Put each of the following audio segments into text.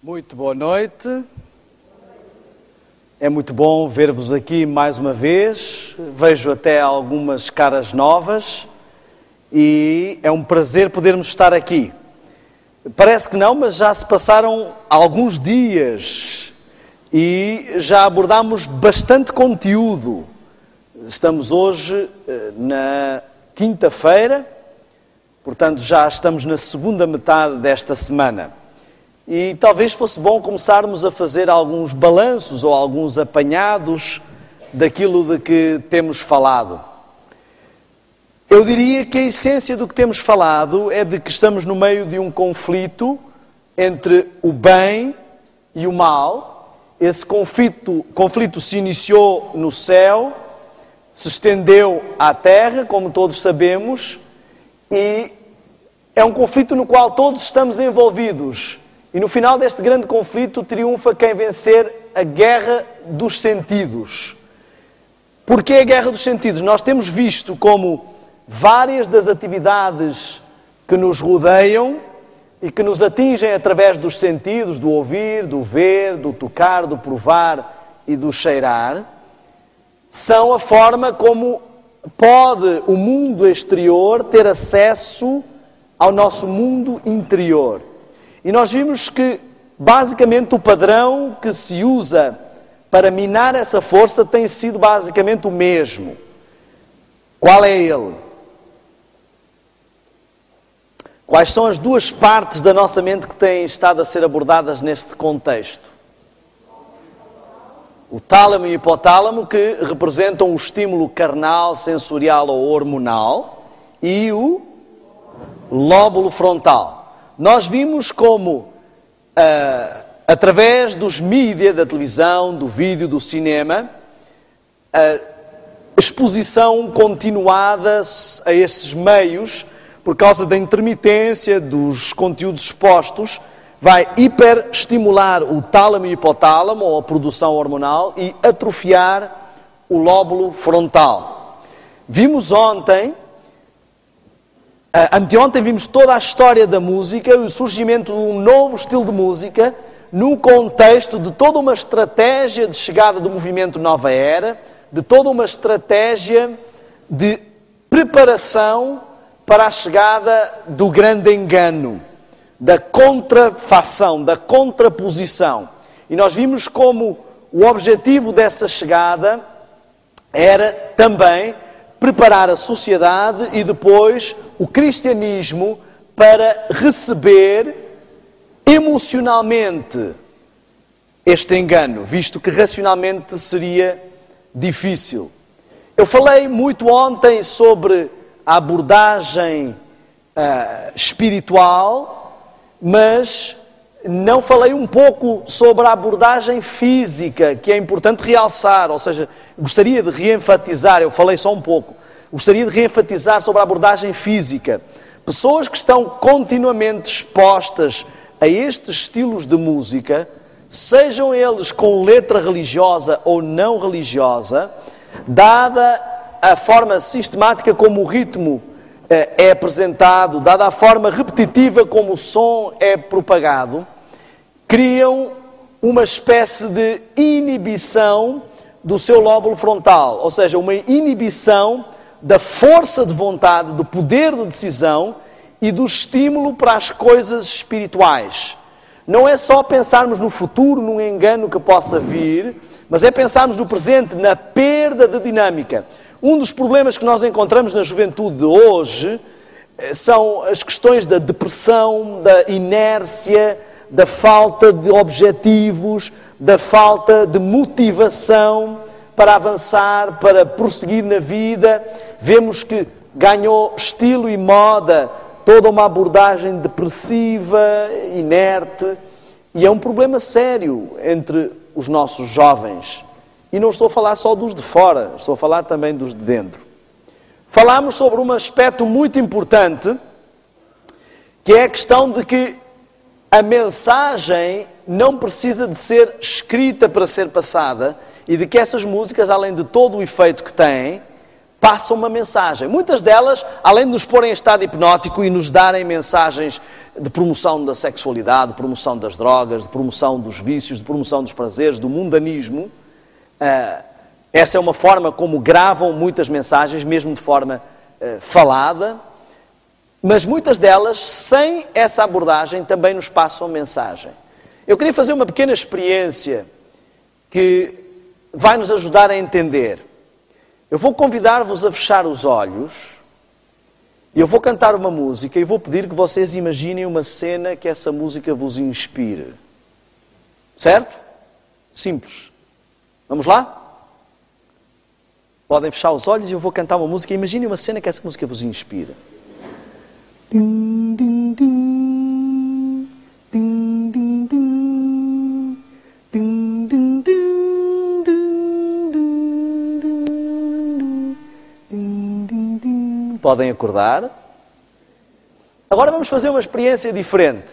Muito boa noite. É muito bom ver-vos aqui mais uma vez. Vejo até algumas caras novas e é um prazer podermos estar aqui. Parece que não, mas já se passaram alguns dias e já abordámos bastante conteúdo. Estamos hoje na quinta-feira, portanto já estamos na segunda metade desta semana. E talvez fosse bom começarmos a fazer alguns balanços ou alguns apanhados daquilo de que temos falado. Eu diria que a essência do que temos falado é de que estamos no meio de um conflito entre o bem e o mal. Esse conflito se iniciou no céu, se estendeu à terra, como todos sabemos, e é um conflito no qual todos estamos envolvidos. E no final deste grande conflito triunfa quem vencer a guerra dos sentidos. Porquê a guerra dos sentidos? Nós temos visto como várias das atividades que nos rodeiam e que nos atingem através dos sentidos, do ouvir, do ver, do tocar, do provar e do cheirar, são a forma como pode o mundo exterior ter acesso ao nosso mundo interior. E nós vimos que, basicamente, o padrão que se usa para minar essa força tem sido basicamente o mesmo. Qual é ele? Quais são as duas partes da nossa mente que têm estado a ser abordadas neste contexto? O tálamo e o hipotálamo, que representam o estímulo carnal, sensorial ou hormonal, e o lóbulo frontal. Nós vimos como, através dos mídias, da televisão, do vídeo, do cinema, a exposição continuada a esses meios, por causa da intermitência dos conteúdos expostos, vai hiperestimular o tálamo e hipotálamo, ou a produção hormonal, e atrofiar o lóbulo frontal. Vimos ontem... Anteontem vimos toda a história da música, o surgimento de um novo estilo de música, no contexto de toda uma estratégia de chegada do movimento Nova Era, de toda uma estratégia de preparação para a chegada do grande engano, da contrafação, da contraposição. E nós vimos como o objetivo dessa chegada era também preparar a sociedade e depois o cristianismo para receber emocionalmente este engano, visto que racionalmente seria difícil. Eu falei muito ontem sobre a abordagem espiritual, mas não falei um pouco sobre a abordagem física, que é importante realçar, ou seja, gostaria de reenfatizar, eu falei só um pouco, gostaria de reenfatizar sobre a abordagem física. Pessoas que estão continuamente expostas a estes estilos de música, sejam eles com letra religiosa ou não religiosa, dada a forma sistemática como o ritmo é apresentado, dada a forma repetitiva como o som é propagado, criam uma espécie de inibição do seu lóbulo frontal, ou seja, uma inibição da força de vontade, do poder de decisão e do estímulo para as coisas espirituais. Não é só pensarmos no futuro, num engano que possa vir, mas é pensarmos no presente, na perda de dinâmica. Um dos problemas que nós encontramos na juventude de hoje são as questões da depressão, da inércia, da falta de objetivos, da falta de motivação para avançar, para prosseguir na vida. Vemos que ganhou estilo e moda toda uma abordagem depressiva, inerte, e é um problema sério entre os nossos jovens. E não estou a falar só dos de fora, estou a falar também dos de dentro. Falámos sobre um aspecto muito importante, que é a questão de que a mensagem não precisa de ser escrita para ser passada, e de que essas músicas, além de todo o efeito que têm, passam uma mensagem. Muitas delas, além de nos porem em estado hipnótico e nos darem mensagens de promoção da sexualidade, de promoção das drogas, de promoção dos vícios, de promoção dos prazeres, do mundanismo, essa é uma forma como gravam muitas mensagens, mesmo de forma falada, mas muitas delas, sem essa abordagem, também nos passam mensagem. Eu queria fazer uma pequena experiência que vai nos ajudar a entender. Eu vou convidar-vos a fechar os olhos e eu vou cantar uma música e vou pedir que vocês imaginem uma cena que essa música vos inspire. Certo? Simples. Vamos lá? Podem fechar os olhos e eu vou cantar uma música. Imaginem uma cena que essa música vos inspira. Ding, ding, ding. Ding, ding, ding. Ding, ding, ding. Podem acordar. Agora vamos fazer uma experiência diferente.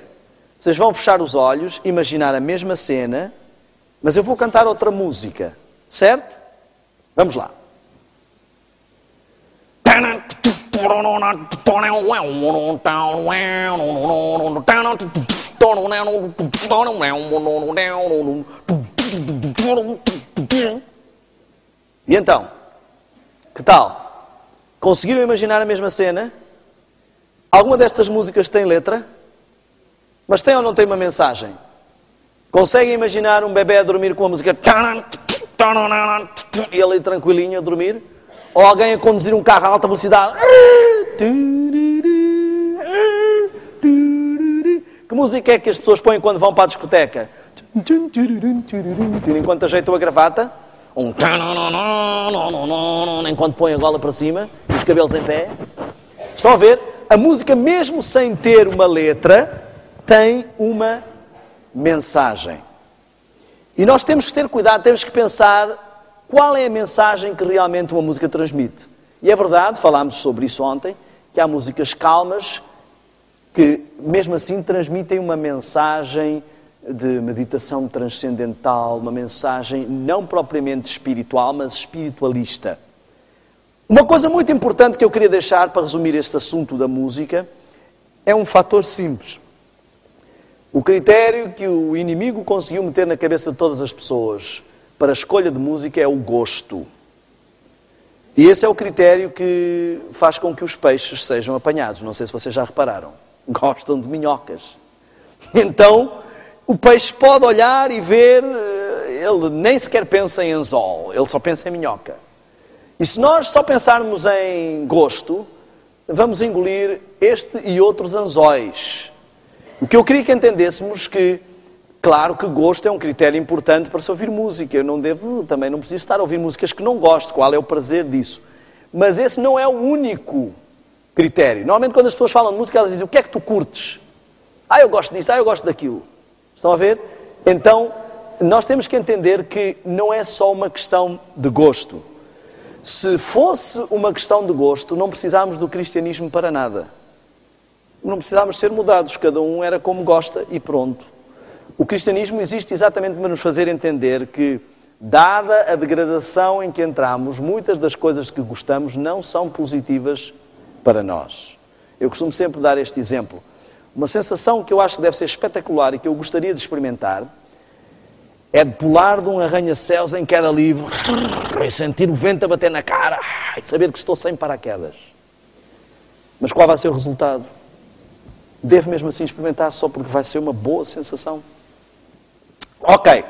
Vocês vão fechar os olhos, imaginar a mesma cena, mas eu vou cantar outra música. Certo? Vamos lá. E então? Que tal? Conseguiram imaginar a mesma cena? Alguma destas músicas tem letra? Mas tem ou não tem uma mensagem? Conseguem imaginar um bebê a dormir com a música e ele ali tranquilinho a dormir? Ou alguém a conduzir um carro a alta velocidade? Que música é que as pessoas põem quando vão para a discoteca? Enquanto ajeitam a gravata? Enquanto põem a gola para cima e os cabelos em pé. Estão a ver? A música, mesmo sem ter uma letra, tem uma mensagem. E nós temos que ter cuidado, temos que pensar qual é a mensagem que realmente uma música transmite. E é verdade, falámos sobre isso ontem, que há músicas calmas que, mesmo assim, transmitem uma mensagem de meditação transcendental, uma mensagem não propriamente espiritual, mas espiritualista. Uma coisa muito importante que eu queria deixar para resumir este assunto da música é um fator simples. O critério que o inimigo conseguiu meter na cabeça de todas as pessoas para a escolha de música é o gosto. E esse é o critério que faz com que os peixes sejam apanhados. Não sei se vocês já repararam. Gostam de minhocas. Então, o peixe pode olhar e ver, ele nem sequer pensa em anzol, ele só pensa em minhoca. E se nós só pensarmos em gosto, vamos engolir este e outros anzóis. O que eu queria que entendêssemos que, claro que gosto é um critério importante para se ouvir música. Eu também não preciso estar a ouvir músicas que não gosto. Qual é o prazer disso? Mas esse não é o único critério. Normalmente quando as pessoas falam de música, elas dizem, o que é que tu curtes? Eu gosto disto, eu gosto daquilo. Estão a ver? Então, nós temos que entender que não é só uma questão de gosto. Se fosse uma questão de gosto, não precisávamos do cristianismo para nada. Não precisávamos ser mudados, cada um era como gosta e pronto. O cristianismo existe exatamente para nos fazer entender que, dada a degradação em que entramos, muitas das coisas que gostamos não são positivas para nós. Eu costumo sempre dar este exemplo. Uma sensação que eu acho que deve ser espetacular e que eu gostaria de experimentar é de pular de um arranha-céus em queda livre e sentir o vento a bater na cara e saber que estou sem paraquedas. Mas qual vai ser o resultado? Devo mesmo assim experimentar só porque vai ser uma boa sensação? Ok.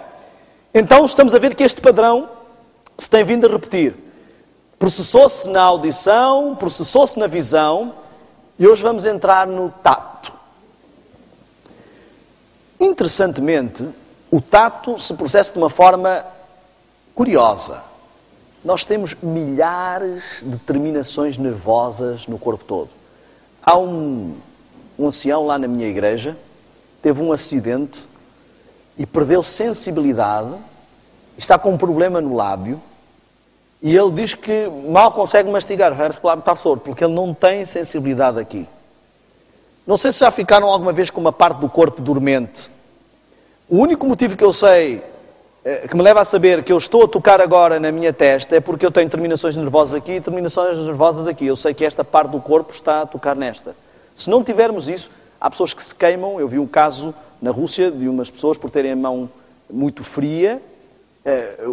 Então estamos a ver que este padrão se tem vindo a repetir. Processou-se na audição, processou-se na visão e hoje vamos entrar no tato. Interessantemente, o tato se processa de uma forma curiosa. Nós temos milhares de terminações nervosas no corpo todo. Há um ancião lá na minha igreja, teve um acidente e perdeu sensibilidade, está com um problema no lábio, e ele diz que mal consegue mastigar, o lábio está sordo, porque ele não tem sensibilidade aqui. Não sei se já ficaram alguma vez com uma parte do corpo dormente. O único motivo que eu sei, que me leva a saber que eu estou a tocar agora na minha testa, é porque eu tenho terminações nervosas aqui e terminações nervosas aqui. Eu sei que esta parte do corpo está a tocar nesta. Se não tivermos isso, há pessoas que se queimam. Eu vi um caso na Rússia de umas pessoas por terem a mão muito fria.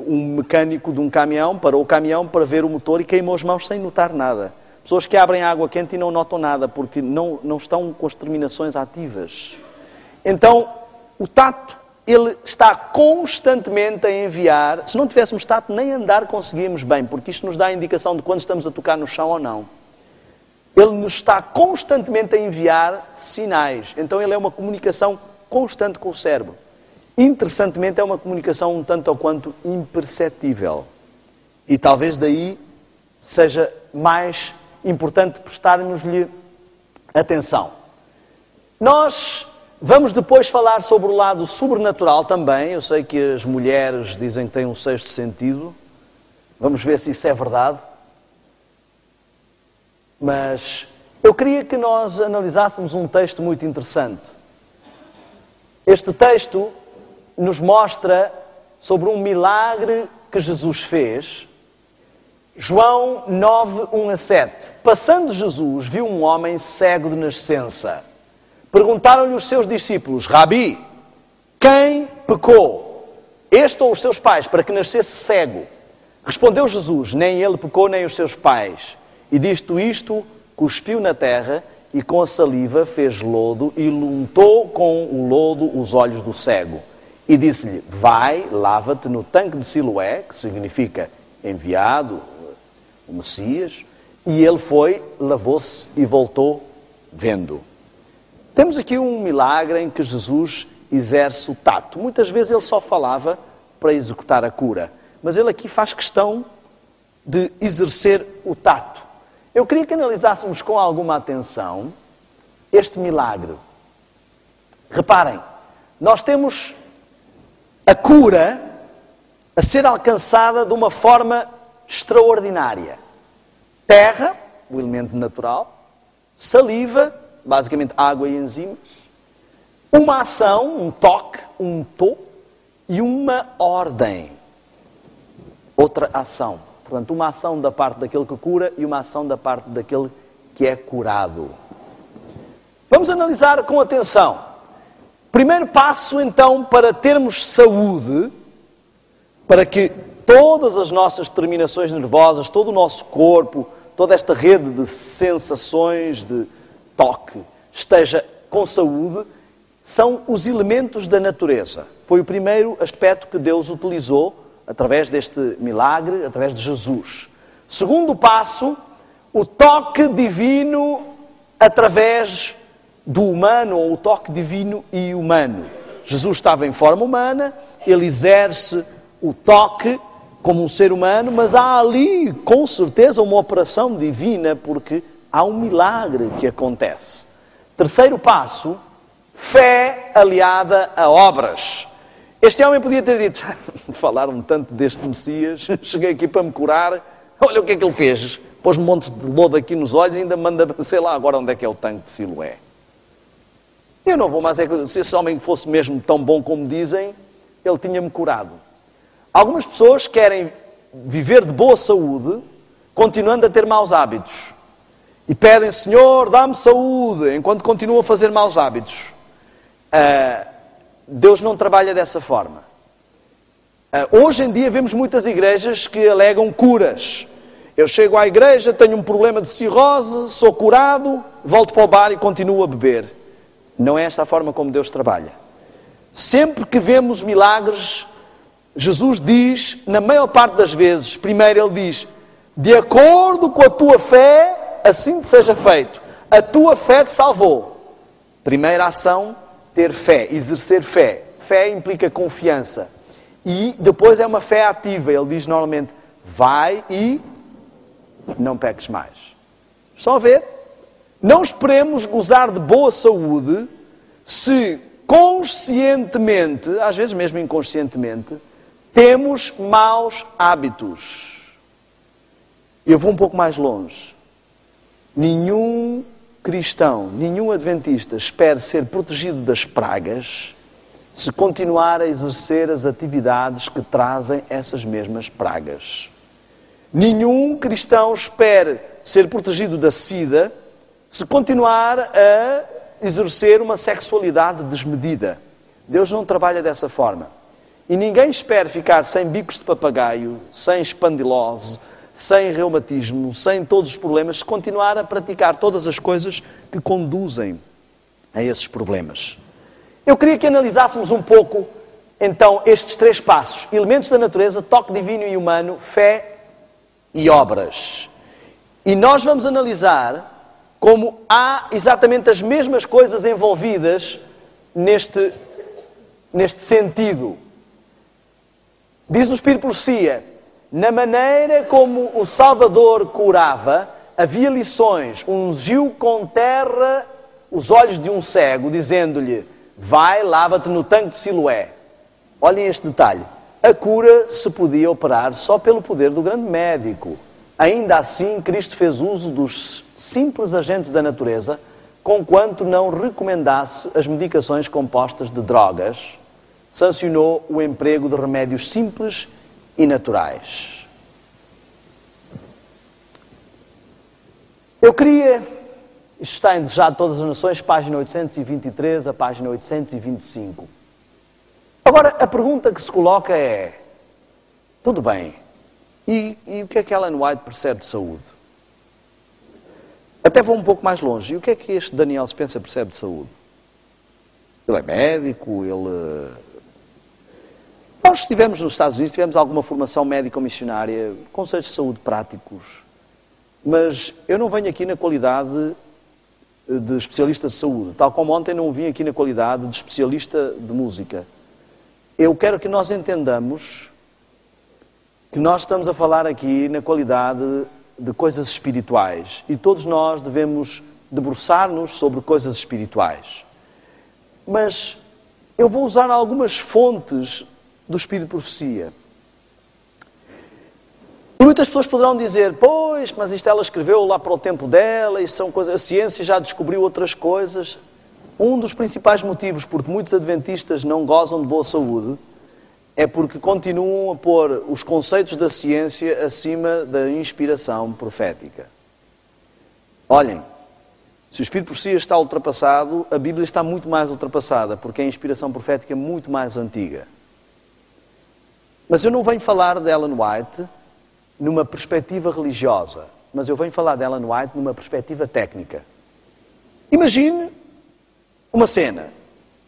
Um mecânico de um caminhão parou o caminhão para ver o motor e queimou as mãos sem notar nada. Pessoas que abrem água quente e não notam nada porque não estão com as terminações ativas. Então, o tato, ele está constantemente a enviar. Se não tivéssemos tato, nem andar conseguíamos bem, porque isto nos dá a indicação de quando estamos a tocar no chão ou não. Ele nos está constantemente a enviar sinais. Então ele é uma comunicação constante com o cérebro. Interessantemente, é uma comunicação um tanto ou quanto imperceptível. E talvez daí seja mais importante prestarmos-lhe atenção. Nós vamos depois falar sobre o lado sobrenatural também. Eu sei que as mulheres dizem que têm um sexto sentido. Vamos ver se isso é verdade. Mas eu queria que nós analisássemos um texto muito interessante. Este texto nos mostra sobre um milagre que Jesus fez. João 9, 1 a 7. Passando Jesus, viu um homem cego de nascença. Perguntaram-lhe os seus discípulos: Rabi, quem pecou? Este ou os seus pais, para que nascesse cego? Respondeu Jesus: nem ele pecou, nem os seus pais. E dito isto, cuspiu na terra e com a saliva fez lodo e untou com o lodo os olhos do cego. E disse-lhe: vai, lava-te no tanque de Siloé, que significa enviado, o Messias. E ele foi, lavou-se e voltou vendo. Temos aqui um milagre em que Jesus exerce o tato. Muitas vezes ele só falava para executar a cura, mas ele aqui faz questão de exercer o tato. Eu queria que analisássemos com alguma atenção este milagre. Reparem, nós temos a cura a ser alcançada de uma forma extraordinária. Terra, o elemento natural, saliva, basicamente água e enzimas, uma ação, um toque, um tô, e uma ordem, outra ação. Portanto, uma ação da parte daquele que cura e uma ação da parte daquele que é curado. Vamos analisar com atenção. Primeiro passo, então, para termos saúde, para que todas as nossas terminações nervosas, todo o nosso corpo, toda esta rede de sensações, de toque, esteja com saúde, são os elementos da natureza. Foi o primeiro aspecto que Deus utilizou através deste milagre, através de Jesus. Segundo passo, o toque divino através do humano, ou o toque divino e humano. Jesus estava em forma humana, ele exerce o toque como um ser humano, mas há ali, com certeza, uma operação divina, porque há um milagre que acontece. Terceiro passo, fé aliada a obras. Este homem podia ter dito: falaram tanto deste Messias, cheguei aqui para me curar, olha o que é que ele fez. Pôs-me um monte de lodo aqui nos olhos e ainda manda, sei lá agora onde é que é o tanque de Siloé. Eu não vou mais, se esse homem fosse mesmo tão bom como dizem, ele tinha-me curado. Algumas pessoas querem viver de boa saúde, continuando a ter maus hábitos. e pedem, Senhor, dá-me saúde, enquanto continuam a fazer maus hábitos. Deus não trabalha dessa forma. Hoje em dia vemos muitas igrejas que alegam curas. Eu chego à igreja, tenho um problema de cirrose, sou curado, volto para o bar e continuo a beber. Não é esta a forma como Deus trabalha. Sempre que vemos milagres, Jesus diz, na maior parte das vezes, primeiro Ele diz, de acordo com a tua fé, assim te seja feito. A tua fé te salvou. Primeira ação, ter fé, exercer fé. Fé implica confiança. E depois é uma fé ativa. Ele diz normalmente, vai e não peques mais. Só a ver. Não esperemos gozar de boa saúde se conscientemente, às vezes mesmo inconscientemente, temos maus hábitos. Eu vou um pouco mais longe. Nenhum cristão, nenhum adventista espera ser protegido das pragas se continuar a exercer as atividades que trazem essas mesmas pragas. Nenhum cristão espera ser protegido da sida se continuar a exercer uma sexualidade desmedida. Deus não trabalha dessa forma. E ninguém espera ficar sem bicos de papagaio, sem espandilose, sem reumatismo, sem todos os problemas, se continuar a praticar todas as coisas que conduzem a esses problemas. Eu queria que analisássemos um pouco, então, estes 3 passos. Elementos da natureza, toque divino e humano, fé e obras. E nós vamos analisar como há exatamente as mesmas coisas envolvidas neste sentido. Diz o Espírito Profecia, na maneira como o Salvador curava, havia lições, ungiu com terra os olhos de um cego, dizendo-lhe, vai, lava-te no tanque de Siloé. Olhem este detalhe. A cura se podia operar só pelo poder do grande médico. Ainda assim, Cristo fez uso dos simples agentes da natureza, conquanto não recomendasse as medicações compostas de drogas, sancionou o emprego de remédios simples e naturais. Eu queria, isto está em Desejado de Todas as Nações, página 823 a página 825. Agora, a pergunta que se coloca é, tudo bem, e o que é que Ellen White percebe de saúde? Até vou um pouco mais longe, e o que é que este Daniel Spencer percebe de saúde? Ele é médico, Nós estivemos nos Estados Unidos, tivemos alguma formação médico-missionária, conceitos de saúde práticos, mas eu não venho aqui na qualidade de especialista de saúde, tal como ontem não vim aqui na qualidade de especialista de música. Eu quero que nós entendamos que nós estamos a falar aqui na qualidade de coisas espirituais e todos nós devemos debruçar-nos sobre coisas espirituais. Mas eu vou usar algumas fontes do Espírito de Profecia. E muitas pessoas poderão dizer, pois, mas isto ela escreveu lá para o tempo dela, isto são coisas, a ciência já descobriu outras coisas. Um dos principais motivos porque muitos adventistas não gozam de boa saúde é porque continuam a pôr os conceitos da ciência acima da inspiração profética. Olhem, se o Espírito de Profecia está ultrapassado, a Bíblia está muito mais ultrapassada, porque a inspiração profética é muito mais antiga. Mas eu não venho falar de Ellen White numa perspectiva religiosa, mas eu venho falar de Ellen White numa perspectiva técnica. Imagine uma cena.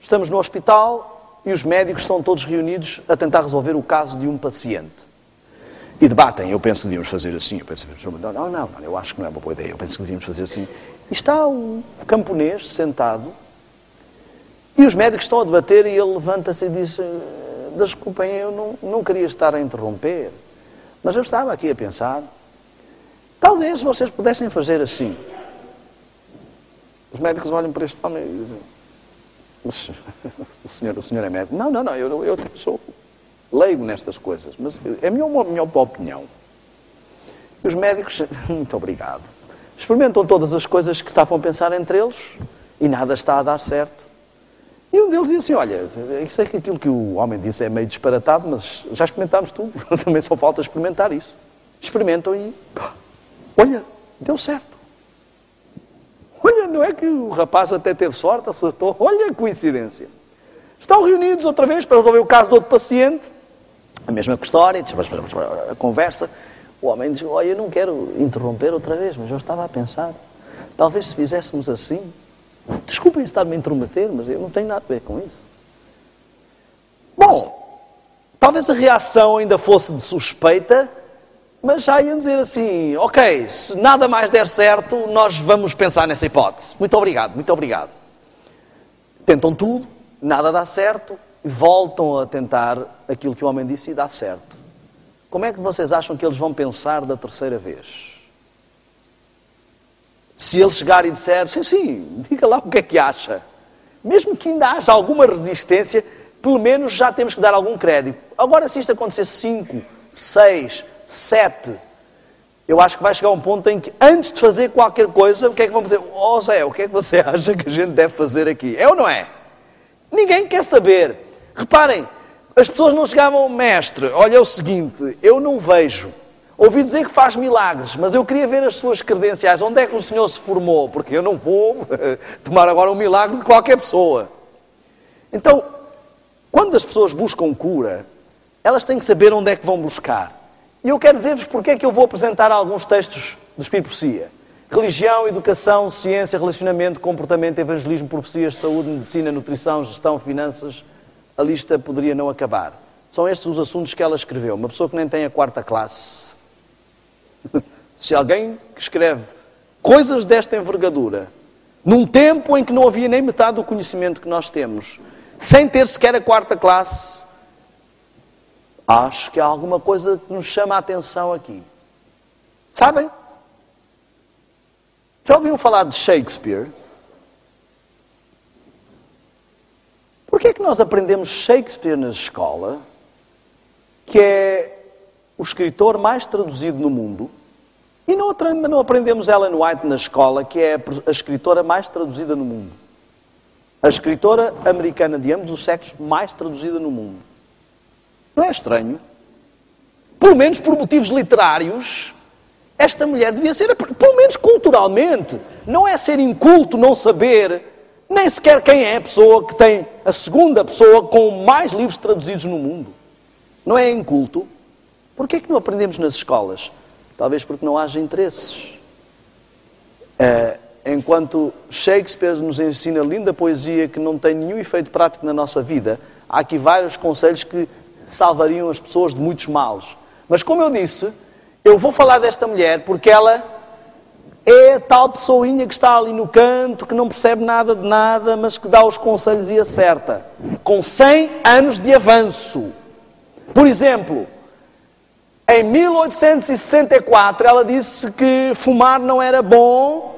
Estamos no hospital e os médicos estão todos reunidos a tentar resolver o caso de um paciente. E debatem, eu penso que devíamos fazer assim, eu penso que não, eu acho que não é uma boa ideia, eu penso que devíamos fazer assim. E está um camponês sentado e os médicos estão a debater e ele levanta-se e diz, desculpem, eu não queria estar a interromper, mas eu estava aqui a pensar, talvez vocês pudessem fazer assim. Os médicos olham para este homem e dizem, mas o senhor é médico? Não, eu sou leigo nestas coisas, mas é a minha opinião. E os médicos, muito obrigado, experimentam todas as coisas que estavam a pensar entre eles e nada está a dar certo. E um deles diz assim, olha, isso é que aquilo que o homem disse é meio disparatado, mas já experimentámos tudo, também só falta experimentar isso. Experimentam e, olha, deu certo. não é que o rapaz até teve sorte, acertou. Olha a coincidência. Estão reunidos outra vez para resolver o caso de outro paciente. A mesma história, a conversa. O homem diz, olha, eu não quero interromper outra vez, mas eu estava a pensar, talvez se fizéssemos assim. Desculpem estar-me a intrometer, mas eu não tenho nada a ver com isso. Bom, talvez a reação ainda fosse de suspeita, mas já iam dizer assim, ok, se nada mais der certo, nós vamos pensar nessa hipótese. Muito obrigado, muito obrigado. Tentam tudo, nada dá certo, e voltam a tentar aquilo que o homem disse e dá certo. Como é que vocês acham que eles vão pensar da terceira vez? Se ele chegar e disser, sim, diga lá o que é que acha. Mesmo que ainda haja alguma resistência, pelo menos já temos que dar algum crédito. Agora, se isto acontecer 5, 6, 7, eu acho que vai chegar um ponto em que, antes de fazer qualquer coisa, o que é que vão dizer? Oh Zé, o que é que você acha que a gente deve fazer aqui? É ou não é? Ninguém quer saber. Reparem, as pessoas não chegavam, mestre, olha é o seguinte, eu não vejo. Ouvi dizer que faz milagres, mas eu queria ver as suas credenciais. Onde é que o senhor se formou? Porque eu não vou tomar agora um milagre de qualquer pessoa. Então, quando as pessoas buscam cura, elas têm que saber onde é que vão buscar. E eu quero dizer-vos porque é que eu vou apresentar alguns textos do Espírito Profecia. Religião, educação, ciência, relacionamento, comportamento, evangelismo, profecias, saúde, medicina, nutrição, gestão, finanças. A lista poderia não acabar. São estes os assuntos que ela escreveu. Uma pessoa que nem tem a 4ª classe. Se alguém que escreve coisas desta envergadura, num tempo em que não havia nem metade do conhecimento que nós temos, sem ter sequer a 4ª classe, acho que há alguma coisa que nos chama a atenção aqui. Sabem? Já ouviram falar de Shakespeare? Por que é que nós aprendemos Shakespeare na escola, que é o escritor mais traduzido no mundo, e não aprendemos Ellen White na escola, que é a escritora mais traduzida no mundo? A escritora americana de ambos os sexos mais traduzida no mundo. Não é estranho? Pelo menos por motivos literários, esta mulher devia ser, pelo menos culturalmente, não é ser inculto, não saber, nem sequer quem é a pessoa que tem a segunda pessoa com mais livros traduzidos no mundo. Não é inculto? Porquê é que não aprendemos nas escolas? Talvez porque não haja interesses. Enquanto Shakespeare nos ensina linda poesia que não tem nenhum efeito prático na nossa vida, há aqui vários conselhos que salvariam as pessoas de muitos males. Mas como eu disse, eu vou falar desta mulher porque ela é a tal pessoinha que está ali no canto, que não percebe nada de nada, mas que dá os conselhos e acerta. Com 100 anos de avanço. Por exemplo, em 1864 ela disse que fumar não era bom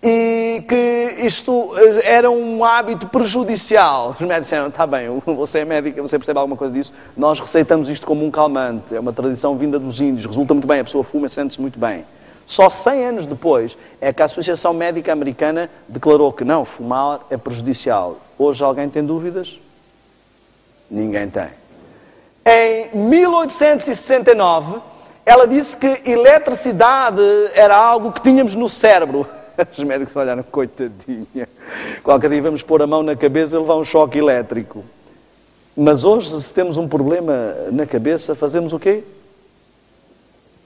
e que isto era um hábito prejudicial. Os médicos disseram, está bem, você é médica, você percebe alguma coisa disso, nós receitamos isto como um calmante, é uma tradição vinda dos índios, resulta muito bem, a pessoa fuma e sente-se muito bem. Só 100 anos depois é que a Associação Médica Americana declarou que não, fumar é prejudicial. Hoje alguém tem dúvidas? Ninguém tem. Em 1869, ela disse que eletricidade era algo que tínhamos no cérebro. Os médicos olharam, coitadinha. Qualquer dia vamos pôr a mão na cabeça e levar um choque elétrico. Mas hoje, se temos um problema na cabeça, fazemos o quê?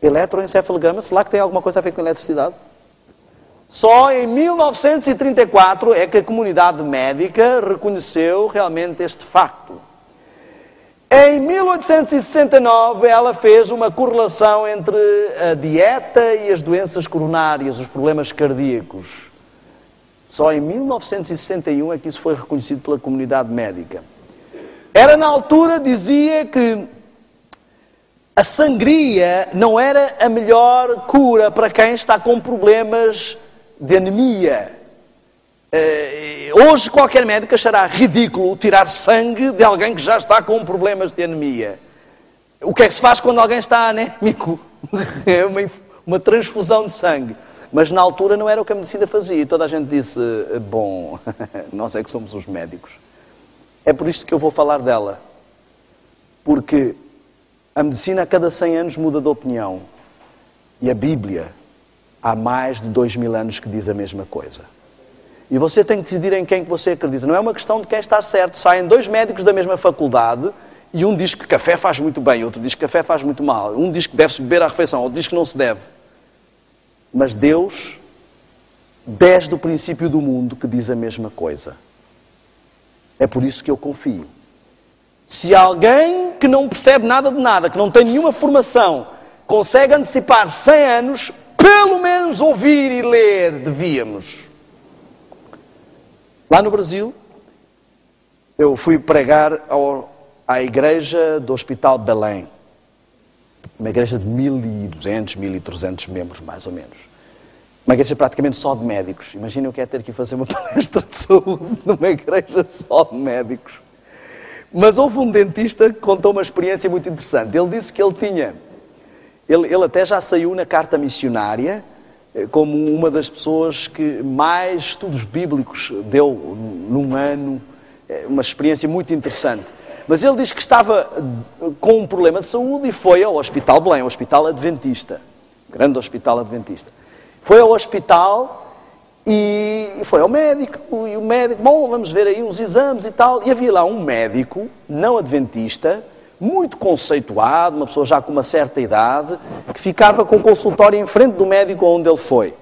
Eletroencefalograma. Será que tem alguma coisa a ver com eletricidade? Só em 1934 é que a comunidade médica reconheceu realmente este facto. Em 1869, ela fez uma correlação entre a dieta e as doenças coronárias, os problemas cardíacos. Só em 1961 é que isso foi reconhecido pela comunidade médica. Ela, na altura, dizia que a sangria não era a melhor cura para quem está com problemas de anemia. Hoje qualquer médico achará ridículo tirar sangue de alguém que já está com problemas de anemia. O que é que se faz quando alguém está anémico? É uma transfusão de sangue. Mas na altura não era o que a medicina fazia. E toda a gente disse, bom, nós é que somos os médicos. É por isto que eu vou falar dela. Porque a medicina a cada 100 anos muda de opinião. E a Bíblia há mais de 2000 anos que diz a mesma coisa. E você tem que decidir em quem que você acredita. Não é uma questão de quem está certo. Saem dois médicos da mesma faculdade e um diz que café faz muito bem, outro diz que café faz muito mal. Um diz que deve-se beber à refeição, outro diz que não se deve. Mas Deus, desde o princípio do mundo, que diz a mesma coisa. É por isso que eu confio. Se alguém que não percebe nada de nada, que não tem nenhuma formação, consegue antecipar 100 anos, pelo menos ouvir e ler devíamos. Lá no Brasil, eu fui pregar à igreja do Hospital Belém. Uma igreja de 1.200, 1.300 membros, mais ou menos. Uma igreja praticamente só de médicos. Imaginem o que é ter que ir fazer uma palestra de saúde numa igreja só de médicos. Mas houve um dentista que contou uma experiência muito interessante. Ele disse que ele tinha... Ele até já saiu na carta missionária como uma das pessoas que mais estudos bíblicos deu num ano. Uma experiência muito interessante. Mas ele diz que estava com um problema de saúde e foi ao Hospital Belém, ao Hospital Adventista. Grande Hospital Adventista. Foi ao hospital e foi ao médico. E o médico, bom, vamos ver aí uns exames e tal. E havia lá um médico, não adventista, muito conceituado, uma pessoa já com uma certa idade, que ficava com o consultório em frente do médico onde ele foi.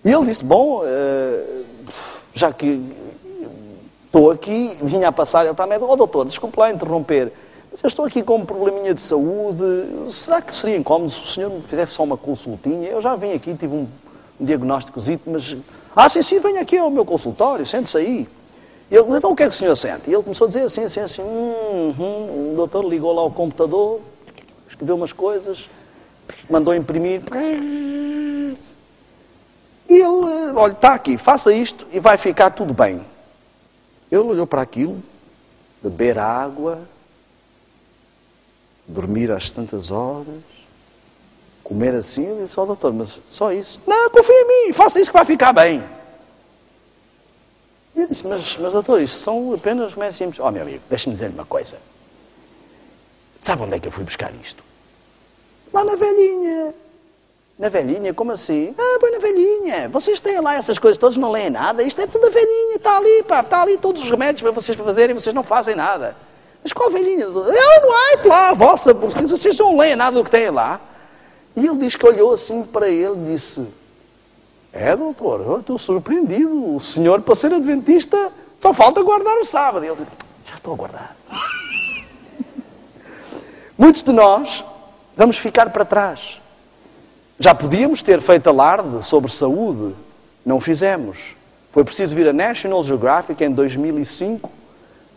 E ele disse, bom, já que estou aqui, vinha a passar, ele está médico, doutor, desculpe lá interromper, mas eu estou aqui com um probleminha de saúde, será que seria incómodo se o senhor me fizesse só uma consultinha? Eu já vim aqui, tive um diagnósticozito, mas... sim, venha aqui ao meu consultório, sente-se aí. E ele, então o que é que o senhor sente? E ele começou a dizer assim, o doutor ligou lá ao computador, escreveu umas coisas, mandou imprimir. E ele, olha, está aqui, faça isto e vai ficar tudo bem. Ele olhou para aquilo, beber água, dormir às tantas horas, comer assim, e disse, doutor, mas só isso? Não, confia em mim, faça isso que vai ficar bem. E eu disse, mas doutor, isto são apenas remédios simples. Meu amigo, deixe-me dizer-lhe uma coisa. Sabe onde é que eu fui buscar isto? Lá na velhinha. Na velhinha? Como assim? Pois na velhinha. Vocês têm lá essas coisas todas, não leem nada. Isto é tudo a velhinha. Está ali, pá. Está ali todos os remédios para vocês fazerem. Vocês não fazem nada. Mas qual velhinha? Não é lá a vossa. Vocês não leem nada do que têm lá. E ele diz que olhou assim para ele e disse... doutor, eu estou surpreendido. O senhor, para ser adventista, só falta guardar o sábado. E ele disse, já estou a guardar. Muitos de nós vamos ficar para trás. Já podíamos ter feito alarde sobre saúde, não o fizemos. Foi preciso vir a National Geographic em 2005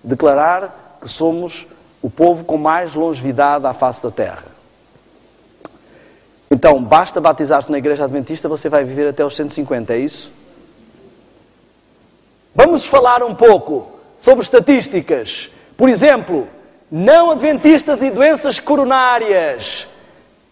declarar que somos o povo com mais longevidade à face da Terra. Então, basta batizar-se na Igreja Adventista, você vai viver até os 150, é isso? Vamos falar um pouco sobre estatísticas. Por exemplo, não adventistas e doenças coronárias.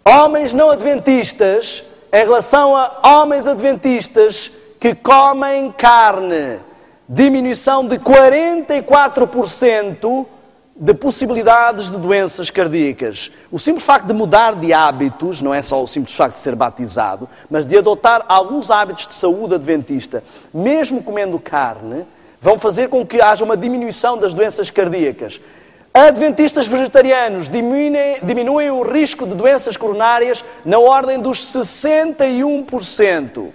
Homens não adventistas, em relação a homens adventistas que comem carne, diminuição de 44% de possibilidades de doenças cardíacas. O simples facto de mudar de hábitos, não é só o simples facto de ser batizado, mas de adotar alguns hábitos de saúde adventista, mesmo comendo carne, vão fazer com que haja uma diminuição das doenças cardíacas. Adventistas vegetarianos diminuem o risco de doenças coronárias na ordem dos 61%.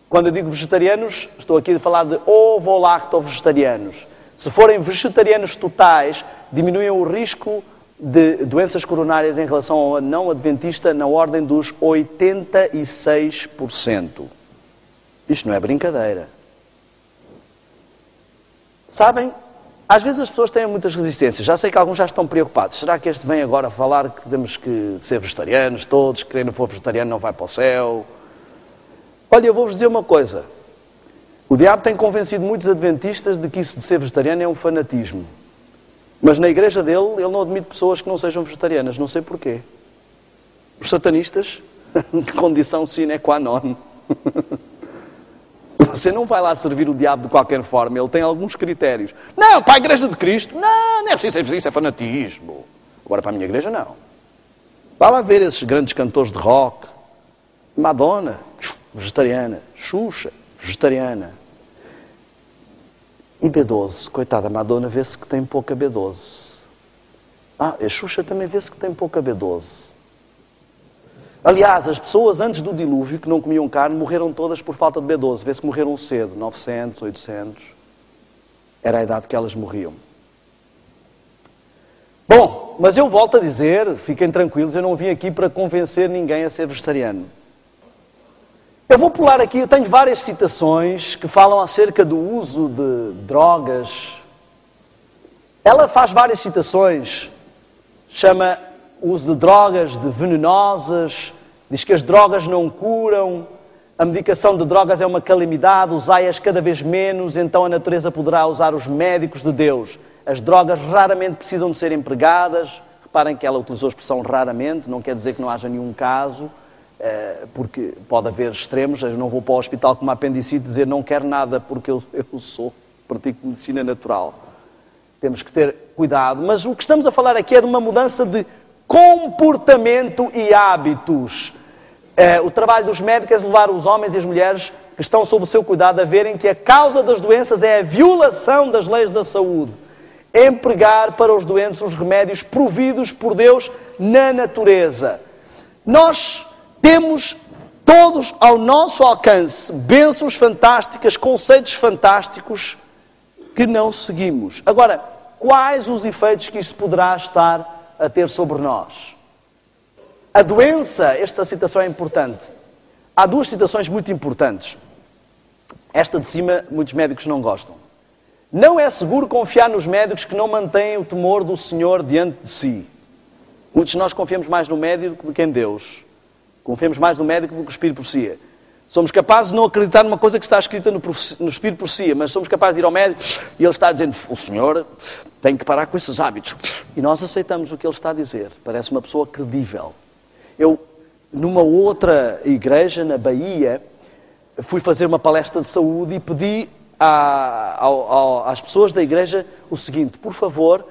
Quando eu digo vegetarianos, estou aqui a falar de ovo-lacto-vegetarianos. Se forem vegetarianos totais, diminuem o risco de doenças coronárias em relação ao não adventista na ordem dos 86%. Isto não é brincadeira. Sabem, às vezes as pessoas têm muitas resistências. Já sei que alguns já estão preocupados. Será que este vem agora falar que temos que ser vegetarianos todos, que quem não for vegetariano não vai para o céu? Olha, eu vou-vos dizer uma coisa. O diabo tem convencido muitos adventistas de que isso de ser vegetariano é um fanatismo. Mas na igreja dele, ele não admite pessoas que não sejam vegetarianas. Não sei porquê. Os satanistas, condição sine qua non. Você não vai lá servir o diabo de qualquer forma. Ele tem alguns critérios. Não, para a igreja de Cristo. Não é preciso ser isso, é fanatismo. Agora para a minha igreja, não. Vá lá ver esses grandes cantores de rock. Madonna. vegetariana. Xuxa, vegetariana. E B12, coitada, a Madonna vê-se que tem pouca B12. A Xuxa também vê-se que tem pouca B12. Aliás, as pessoas antes do dilúvio que não comiam carne morreram todas por falta de B12. Vê-se que morreram cedo, 900, 800. Era a idade que elas morriam. Bom, mas eu volto a dizer, fiquem tranquilos, eu não vim aqui para convencer ninguém a ser vegetariano. Eu vou pular aqui, eu tenho várias citações que falam acerca do uso de drogas. Ela faz várias citações, chama o uso de drogas de venenosas, diz que as drogas não curam, a medicação de drogas é uma calamidade, usai-as cada vez menos, então a natureza poderá usar os médicos de Deus. As drogas raramente precisam de ser empregadas. Reparem que ela utilizou a expressão raramente, não quer dizer que não haja nenhum caso, porque pode haver extremos. Eu não vou para o hospital com uma apendicite dizer não quero nada porque eu pratico medicina natural. Temos que ter cuidado. Mas o que estamos a falar aqui é de uma mudança de comportamento e hábitos. O trabalho dos médicos é levar os homens e as mulheres que estão sob o seu cuidado a verem que a causa das doenças é a violação das leis da saúde. Empregar para os doentes os remédios providos por Deus na natureza. Nós temos todos ao nosso alcance bênçãos fantásticas, conceitos fantásticos que não seguimos. Agora, quais os efeitos que isto poderá estar a ter sobre nós? A doença, esta citação é importante. Há duas citações muito importantes. Esta de cima, muitos médicos não gostam. Não é seguro confiar nos médicos que não mantêm o temor do Senhor diante de si. Muitos de nós confiamos mais no médico do que em Deus. Confiamos mais no médico do que no Espírito Profecia. Somos capazes de não acreditar numa coisa que está escrita no Espírito Profecia, mas somos capazes de ir ao médico e ele está dizendo, o Senhor tem que parar com esses hábitos. E nós aceitamos o que ele está a dizer. Parece uma pessoa credível. Eu, numa outra igreja, na Bahia, fui fazer uma palestra de saúde e pedi às pessoas da igreja o seguinte, por favor,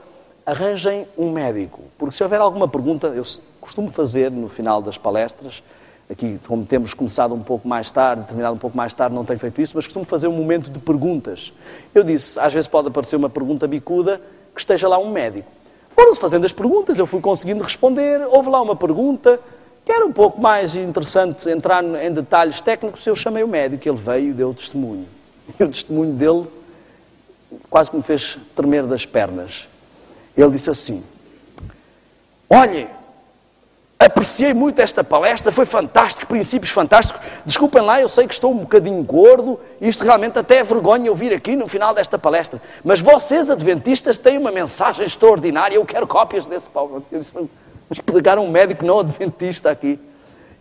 arranjem um médico, porque se houver alguma pergunta, eu costumo fazer no final das palestras, aqui como temos começado um pouco mais tarde, terminado um pouco mais tarde, não tenho feito isso, mas costumo fazer um momento de perguntas. Eu disse, às vezes pode aparecer uma pergunta bicuda, que esteja lá um médico. Foram-se fazendo as perguntas, eu fui conseguindo responder, houve lá uma pergunta, que era um pouco mais interessante entrar em detalhes técnicos, eu chamei o médico, ele veio e deu o testemunho. E o testemunho dele quase que me fez tremer das pernas. Ele disse assim, olhem, apreciei muito esta palestra, foi fantástico, princípios fantásticos. Desculpem lá, eu sei que estou um bocadinho gordo, e isto realmente até é vergonha eu vir aqui no final desta palestra. Mas vocês, adventistas, têm uma mensagem extraordinária, eu quero cópias desse palco. Eu disse, mas pegaram um médico não adventista aqui.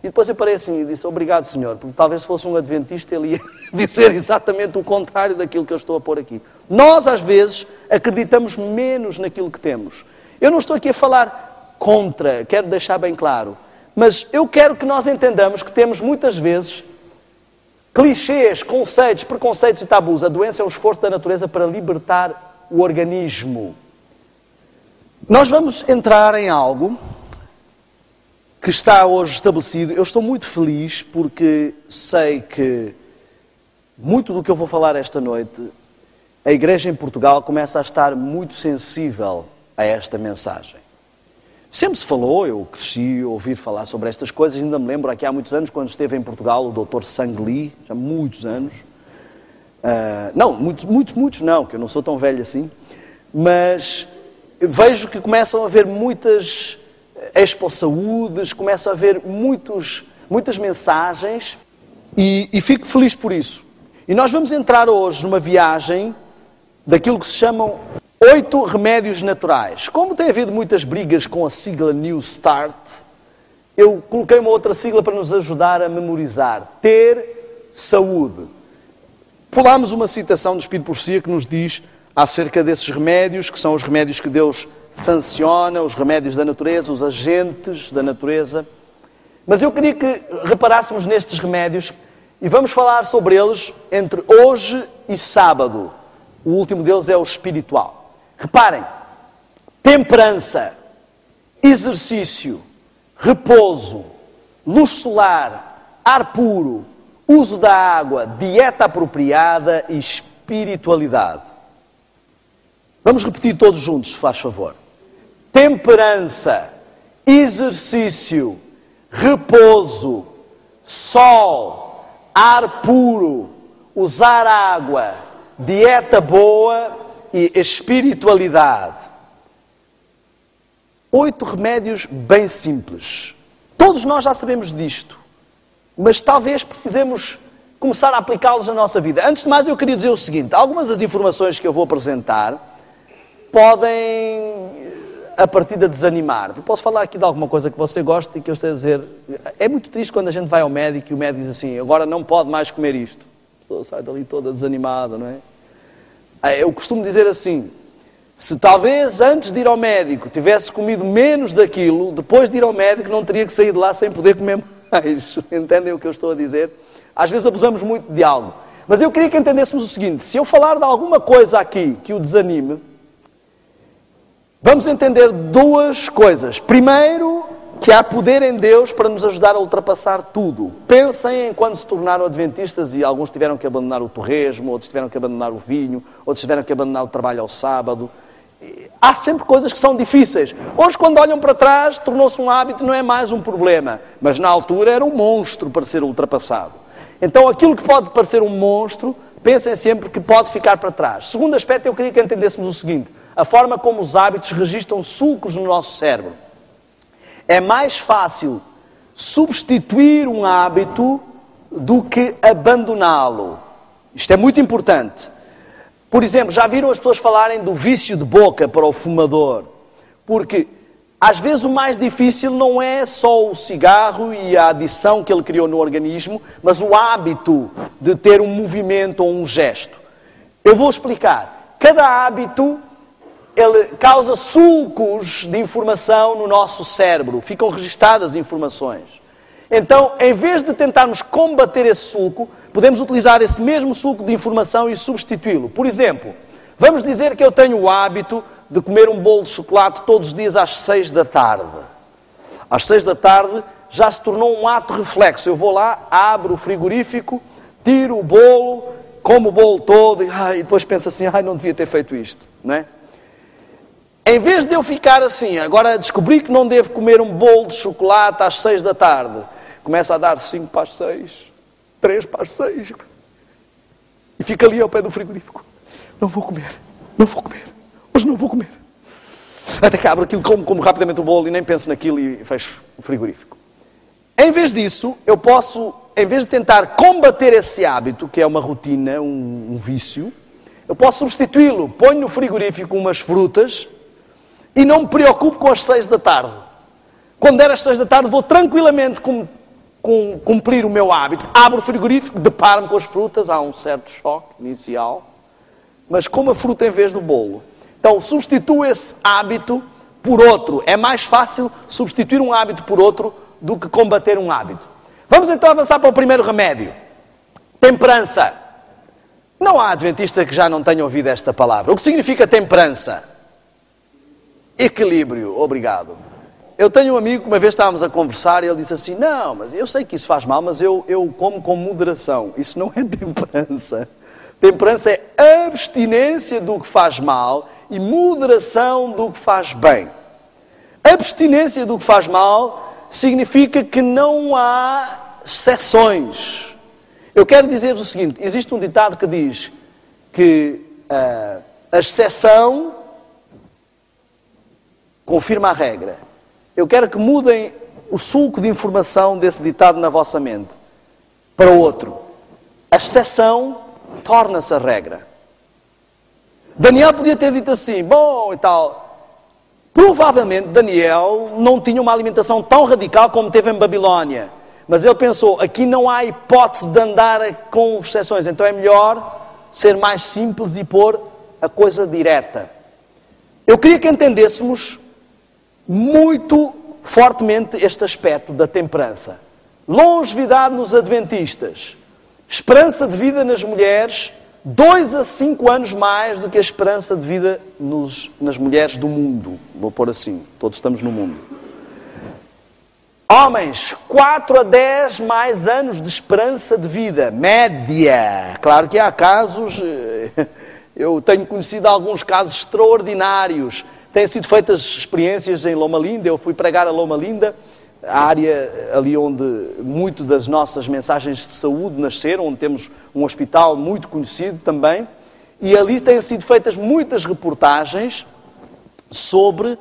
E depois eu parei assim e disse, obrigado, senhor, porque talvez se fosse um adventista ele ia dizer exatamente o contrário daquilo que eu estou a pôr aqui. Nós, às vezes, acreditamos menos naquilo que temos. Eu não estou aqui a falar contra, quero deixar bem claro, mas eu quero que nós entendamos que temos muitas vezes clichês, conceitos, preconceitos e tabus. A doença é um esforço da natureza para libertar o organismo. Nós vamos entrar em algo que está hoje estabelecido. Eu estou muito feliz porque sei que muito do que eu vou falar esta noite, a Igreja em Portugal começa a estar muito sensível a esta mensagem. Sempre se falou, eu cresci a ouvir falar sobre estas coisas, ainda me lembro aqui há muitos anos, quando esteve em Portugal, o Dr. Sangli, já há muitos anos, não, muitos não, que eu não sou tão velho assim, mas vejo que começam a haver muitas Expo Saúdes, começa a haver muitas mensagens e fico feliz por isso. E nós vamos entrar hoje numa viagem daquilo que se chamam 8 remédios naturais. Como tem havido muitas brigas com a sigla New Start, eu coloquei uma outra sigla para nos ajudar a memorizar. Ter saúde. Pulámos uma citação do Espírito Profecia que nos diz acerca desses remédios, que são os remédios que Deus sanciona, os remédios da natureza, os agentes da natureza. Mas eu queria que reparássemos nestes remédios e vamos falar sobre eles entre hoje e sábado. O último deles é o espiritual. Reparem, temperança, exercício, repouso, luz solar, ar puro, uso da água, dieta apropriada e espiritualidade. Vamos repetir todos juntos, se faz favor. Temperança, exercício, repouso, sol, ar puro, usar água, dieta boa e espiritualidade. 8 remédios bem simples. Todos nós já sabemos disto, mas talvez precisemos começar a aplicá-los na nossa vida. Antes de mais, eu queria dizer o seguinte: algumas das informações que eu vou apresentar podem, a partida, desanimar. Eu posso falar aqui de alguma coisa que você gosta e que eu esteja a dizer. É muito triste quando a gente vai ao médico e o médico diz assim: agora não pode mais comer isto. A pessoa sai dali toda desanimada, não é? Eu costumo dizer assim: se talvez antes de ir ao médico tivesse comido menos daquilo, depois de ir ao médico não teria que sair de lá sem poder comer mais. Entendem o que eu estou a dizer? Às vezes abusamos muito de algo. Mas eu queria que entendêssemos o seguinte: se eu falar de alguma coisa aqui que o desanime, vamos entender 2 coisas. Primeiro, que há poder em Deus para nos ajudar a ultrapassar tudo. Pensem em quando se tornaram adventistas e alguns tiveram que abandonar o torresmo, outros tiveram que abandonar o vinho, outros tiveram que abandonar o trabalho ao sábado. Há sempre coisas que são difíceis. Hoje, quando olham para trás, tornou-se um hábito, não é mais um problema. Mas na altura era um monstro para ser ultrapassado. Então aquilo que pode parecer um monstro, pensem sempre que pode ficar para trás. Segundo aspecto, eu queria que entendêssemos o seguinte: a forma como os hábitos registram sulcos no nosso cérebro. É mais fácil substituir um hábito do que abandoná-lo. Isto é muito importante. Por exemplo, já viram as pessoas falarem do vício de boca para o fumador? Porque às vezes o mais difícil não é só o cigarro e a adição que ele criou no organismo, mas o hábito de ter um movimento ou um gesto. Eu vou explicar. Cada hábito, ele causa sulcos de informação no nosso cérebro. Ficam registadas informações. Então, em vez de tentarmos combater esse sulco, podemos utilizar esse mesmo sulco de informação e substituí-lo. Por exemplo, vamos dizer que eu tenho o hábito de comer um bolo de chocolate todos os dias às 6 da tarde. Às 6 da tarde já se tornou um ato reflexo. Eu vou lá, abro o frigorífico, tiro o bolo, como o bolo todo e depois penso assim: não devia ter feito isto, não é? Em vez de eu ficar assim, agora descobri que não devo comer um bolo de chocolate às 6 da tarde, começa a dar 5 para as 6, 3 para as 6, e fica ali ao pé do frigorífico: não vou comer, hoje não vou comer. Até que abro aquilo, como rapidamente o bolo e nem penso naquilo e fecho o frigorífico. Em vez disso, eu posso, em vez de tentar combater esse hábito, que é uma rotina, um vício, eu posso substituí-lo. Ponho no frigorífico umas frutas e não me preocupo com as 6 da tarde. Quando der às 6 da tarde, vou tranquilamente cumprir o meu hábito. Abro o frigorífico, deparo-me com as frutas, há um certo choque inicial, mas como a fruta em vez do bolo. Então, substituo esse hábito por outro. É mais fácil substituir um hábito por outro do que combater um hábito. Vamos então avançar para o primeiro remédio. Temperança. Não há adventista que já não tenha ouvido esta palavra. O que significa temperança? Equilíbrio. Obrigado. Eu tenho um amigo que uma vez estávamos a conversar e ele disse assim: não, mas eu sei que isso faz mal, mas eu como com moderação. Isso não é temperança. Temperança é abstinência do que faz mal e moderação do que faz bem. Abstinência do que faz mal significa que não há exceções. Eu quero dizer-vos o seguinte: existe um ditado que diz que a exceção confirma a regra. Eu quero que mudem o sulco de informação desse ditado na vossa mente para outro. A exceção torna-se a regra. Daniel podia ter dito assim: bom e tal. Provavelmente Daniel não tinha uma alimentação tão radical como teve em Babilónia. Mas ele pensou: aqui não há hipótese de andar com exceções. Então é melhor ser mais simples e pôr a coisa direta. Eu queria que entendêssemos muito fortemente este aspecto da temperança. Longevidade nos adventistas. Esperança de vida nas mulheres, 2 a 5 anos mais do que a esperança de vida nas mulheres do mundo. Vou pôr assim, todos estamos no mundo. Homens, 4 a 10 mais anos de esperança de vida, média. Claro que há casos, eu tenho conhecido alguns casos extraordinários. Têm sido feitas experiências em Loma Linda, eu fui pregar a Loma Linda, a área ali onde muito das nossas mensagens de saúde nasceram, onde temos um hospital muito conhecido também, e ali têm sido feitas muitas reportagens sobre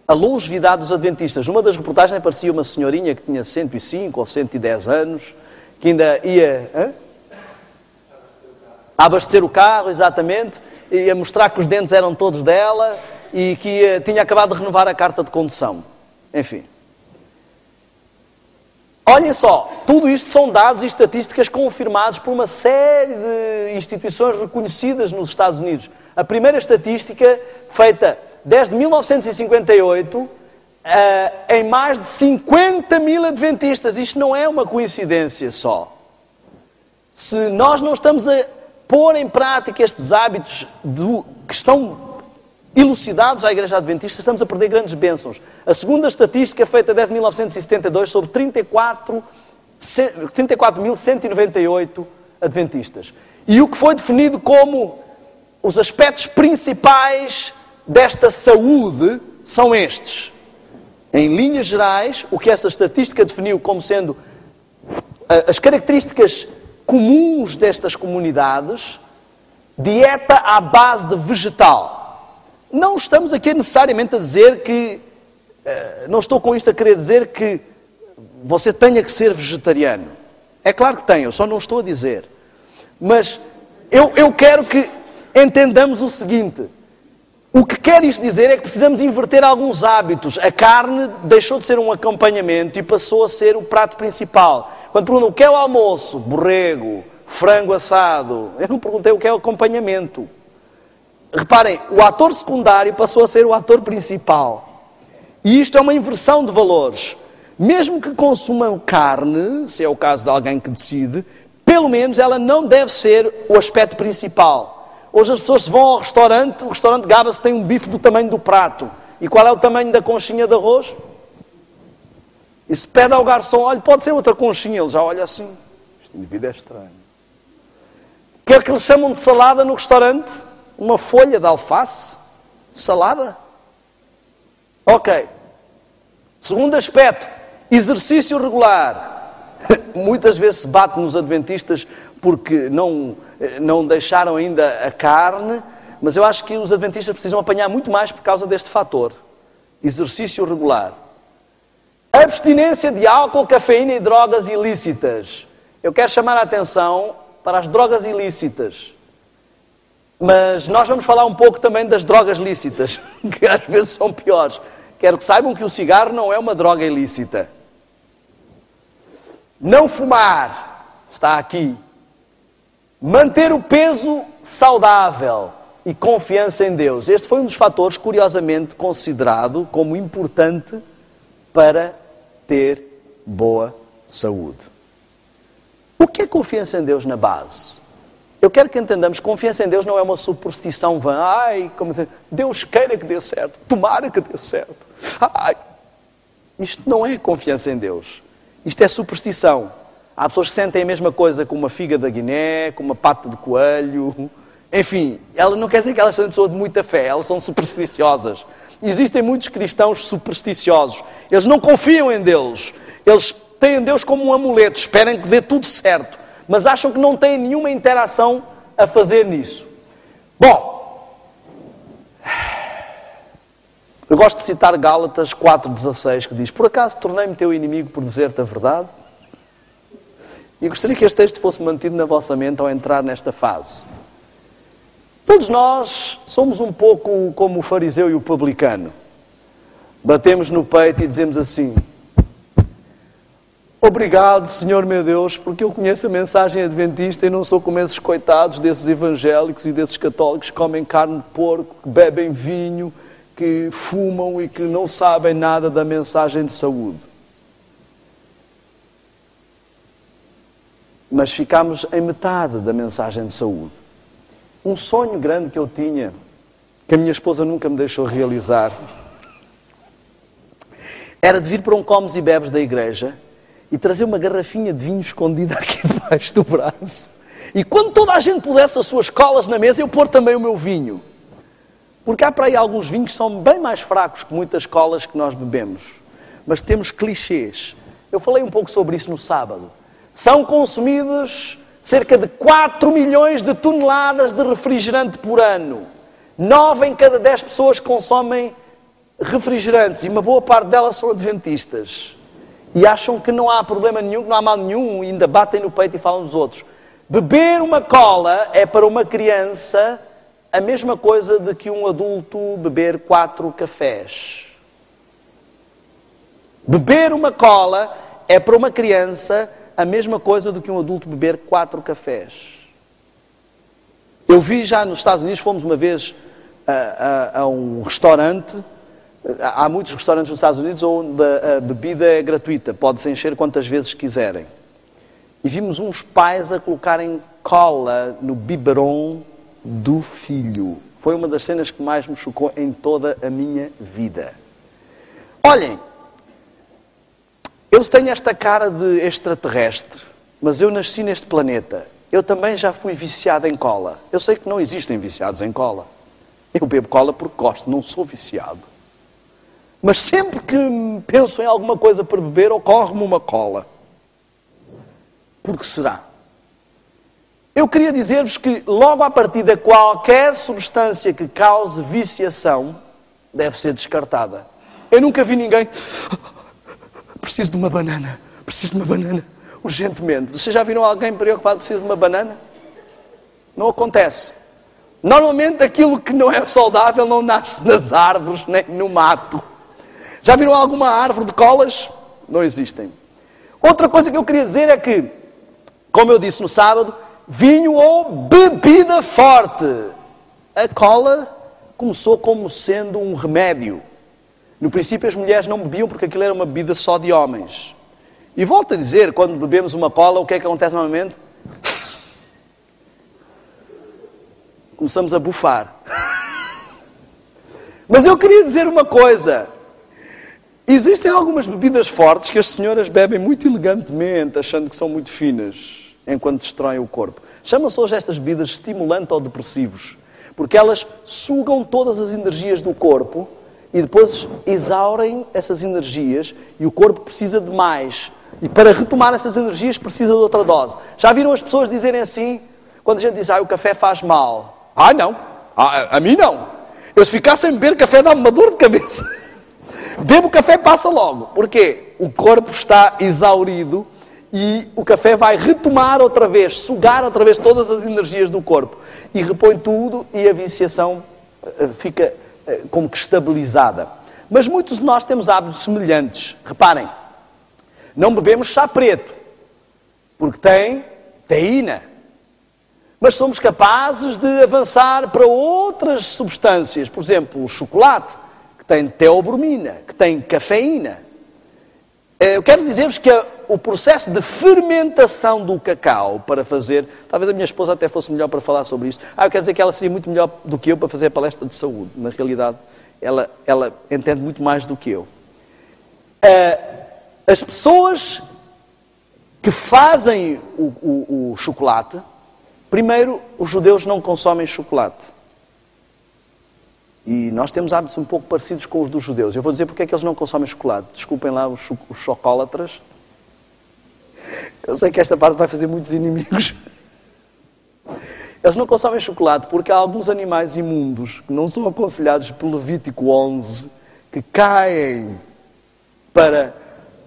a longevidade dos adventistas. Numa das reportagens aparecia uma senhorinha que tinha 105 ou 110 anos, que ainda ia a abastecer o carro, exatamente, e a mostrar que os dentes eram todos dela e que tinha acabado de renovar a carta de condução. Enfim. Olhem só, tudo isto são dados e estatísticas confirmados por uma série de instituições reconhecidas nos Estados Unidos. A primeira estatística feita desde 1958 em mais de 50 mil adventistas. Isto não é uma coincidência só. Se nós não estamos a pôr em prática estes hábitos que estão elucidados à Igreja Adventista, estamos a perder grandes bênçãos. A segunda estatística feita desde 1972 sobre 34.198 adventistas. E o que foi definido como os aspectos principais desta saúde são estes. Em linhas gerais, o que essa estatística definiu como sendo as características comuns destas comunidades: dieta à base de vegetal. Não estamos aqui necessariamente a dizer que, não estou com isto a querer dizer que você tenha que ser vegetariano. É claro que tem, eu só não estou a dizer. Mas eu quero que entendamos o seguinte: o que quer isto dizer é que precisamos inverter alguns hábitos. A carne deixou de ser um acompanhamento e passou a ser o prato principal. Quando perguntam o que é o almoço, borrego, frango assado, eu não perguntei o que é o acompanhamento. Reparem, o ator secundário passou a ser o ator principal. E isto é uma inversão de valores. Mesmo que consumam carne, se é o caso de alguém que decide, pelo menos ela não deve ser o aspecto principal. Hoje as pessoas vão ao restaurante, o restaurante gaba-se tem um bife do tamanho do prato. E qual é o tamanho da conchinha de arroz? E se pede ao garçom, olha, pode ser outra conchinha, ele já olha assim. Este indivíduo é estranho. O que é que eles chamam de salada no restaurante? Uma folha de alface? Salada? Ok. Segundo aspecto, exercício regular. Muitas vezes se bate nos adventistas porque não deixaram ainda a carne, mas eu acho que os adventistas precisam apanhar muito mais por causa deste fator. Exercício regular. Abstinência de álcool, cafeína e drogas ilícitas. Eu quero chamar a atenção para as drogas ilícitas. Mas nós vamos falar um pouco também das drogas lícitas, que às vezes são piores. Quero que saibam que o cigarro não é uma droga ilícita. Não fumar, está aqui. Manter o peso saudável e confiança em Deus. Este foi um dos fatores, curiosamente, considerado como importante para ter boa saúde. O que é confiança em Deus na base? Eu quero que entendamos que confiança em Deus não é uma superstição vã. Ai, como Deus queira que dê certo, tomara que dê certo. Ai. Isto não é confiança em Deus. Isto é superstição. Há pessoas que sentem a mesma coisa com uma figa da Guiné, com uma pata de coelho. Enfim, ela não quer dizer que elas são pessoas de muita fé, elas são supersticiosas. Existem muitos cristãos supersticiosos. Eles não confiam em Deus. Eles têm Deus como um amuleto, esperam que dê tudo certo. Mas acham que não têm nenhuma interação a fazer nisso. Bom, eu gosto de citar Gálatas 4,16, que diz: por acaso tornei-me teu inimigo por dizer-te a verdade? E gostaria que este texto fosse mantido na vossa mente ao entrar nesta fase. Todos nós somos um pouco como o fariseu e o publicano. Batemos no peito e dizemos assim: obrigado, Senhor meu Deus, porque eu conheço a mensagem adventista e não sou como esses coitados desses evangélicos e desses católicos que comem carne de porco, que bebem vinho, que fumam e que não sabem nada da mensagem de saúde. Mas ficámos em metade da mensagem de saúde. Um sonho grande que eu tinha, que a minha esposa nunca me deixou realizar, era de vir para um comes e bebes da igreja e trazer uma garrafinha de vinho escondida aqui debaixo do braço. E quando toda a gente pudesse as suas colas na mesa, eu pôr também o meu vinho. Porque há para aí alguns vinhos que são bem mais fracos que muitas colas que nós bebemos. Mas temos clichês. Eu falei um pouco sobre isso no sábado. São consumidos cerca de 4 milhões de toneladas de refrigerante por ano. 9 em cada 10 pessoas consomem refrigerantes e uma boa parte delas são adventistas. E acham que não há problema nenhum, que não há mal nenhum e ainda batem no peito e falam dos outros. Beber uma cola é para uma criança a mesma coisa de que um adulto beber 4 cafés. Beber uma cola é para uma criança a mesma coisa do que um adulto beber 4 cafés. Eu vi já nos Estados Unidos, fomos uma vez a um restaurante. Há muitos restaurantes nos Estados Unidos onde a bebida é gratuita, pode-se encher quantas vezes quiserem. E vimos uns pais a colocarem cola no biberon do filho. Foi uma das cenas que mais me chocou em toda a minha vida. Olhem, eu tenho esta cara de extraterrestre, mas eu nasci neste planeta. Eu também já fui viciado em cola. Eu sei que não existem viciados em cola. Eu bebo cola porque gosto, não sou viciado. Mas sempre que penso em alguma coisa para beber, ocorre-me uma cola. Por que será? Eu queria dizer-vos que, logo à partida, qualquer substância que cause viciação deve ser descartada. Eu nunca vi ninguém... Preciso de uma banana. Preciso de uma banana. Urgentemente. Vocês já viram alguém preocupado que precisa de uma banana? Não acontece. Normalmente aquilo que não é saudável não nasce nas árvores nem no mato. Já viram alguma árvore de colas? Não existem. Outra coisa que eu queria dizer é que, como eu disse no sábado, vinho ou bebida forte. A cola começou como sendo um remédio. No princípio as mulheres não bebiam porque aquilo era uma bebida só de homens. E volto a dizer, quando bebemos uma cola, o que é que acontece normalmente? Começamos a bufar. Mas eu queria dizer uma coisa. Existem algumas bebidas fortes que as senhoras bebem muito elegantemente, achando que são muito finas, enquanto destroem o corpo. Chamam-se hoje estas bebidas estimulantes ou depressivos, porque elas sugam todas as energias do corpo e depois exaurem essas energias e o corpo precisa de mais. E para retomar essas energias precisa de outra dose. Já viram as pessoas dizerem assim, quando a gente diz, o café faz mal? Não, a mim não. Eu se ficar sem beber café dá-me uma dor de cabeça. Bebo café, passa logo. Porquê? O corpo está exaurido e o café vai retomar outra vez, sugar outra vez todas as energias do corpo. E repõe tudo e a viciação fica como que estabilizada. Mas muitos de nós temos hábitos semelhantes. Reparem, não bebemos chá preto, porque tem teína. Mas somos capazes de avançar para outras substâncias. Por exemplo, o chocolate, que tem teobromina, que tem cafeína. Eu quero dizer-vos que o processo de fermentação do cacau para fazer... Talvez a minha esposa até fosse melhor para falar sobre isto. Eu quero dizer que ela seria muito melhor do que eu para fazer a palestra de saúde. Na realidade, ela entende muito mais do que eu. As pessoas que fazem o chocolate... Primeiro, os judeus não consomem chocolate. E nós temos hábitos um pouco parecidos com os dos judeus. Eu vou dizer porque é que eles não consomem chocolate. Desculpem lá os chocólatras. Eu sei que esta parte vai fazer muitos inimigos. Eles não consomem chocolate porque há alguns animais imundos que não são aconselhados pelo Levítico 11 que caem para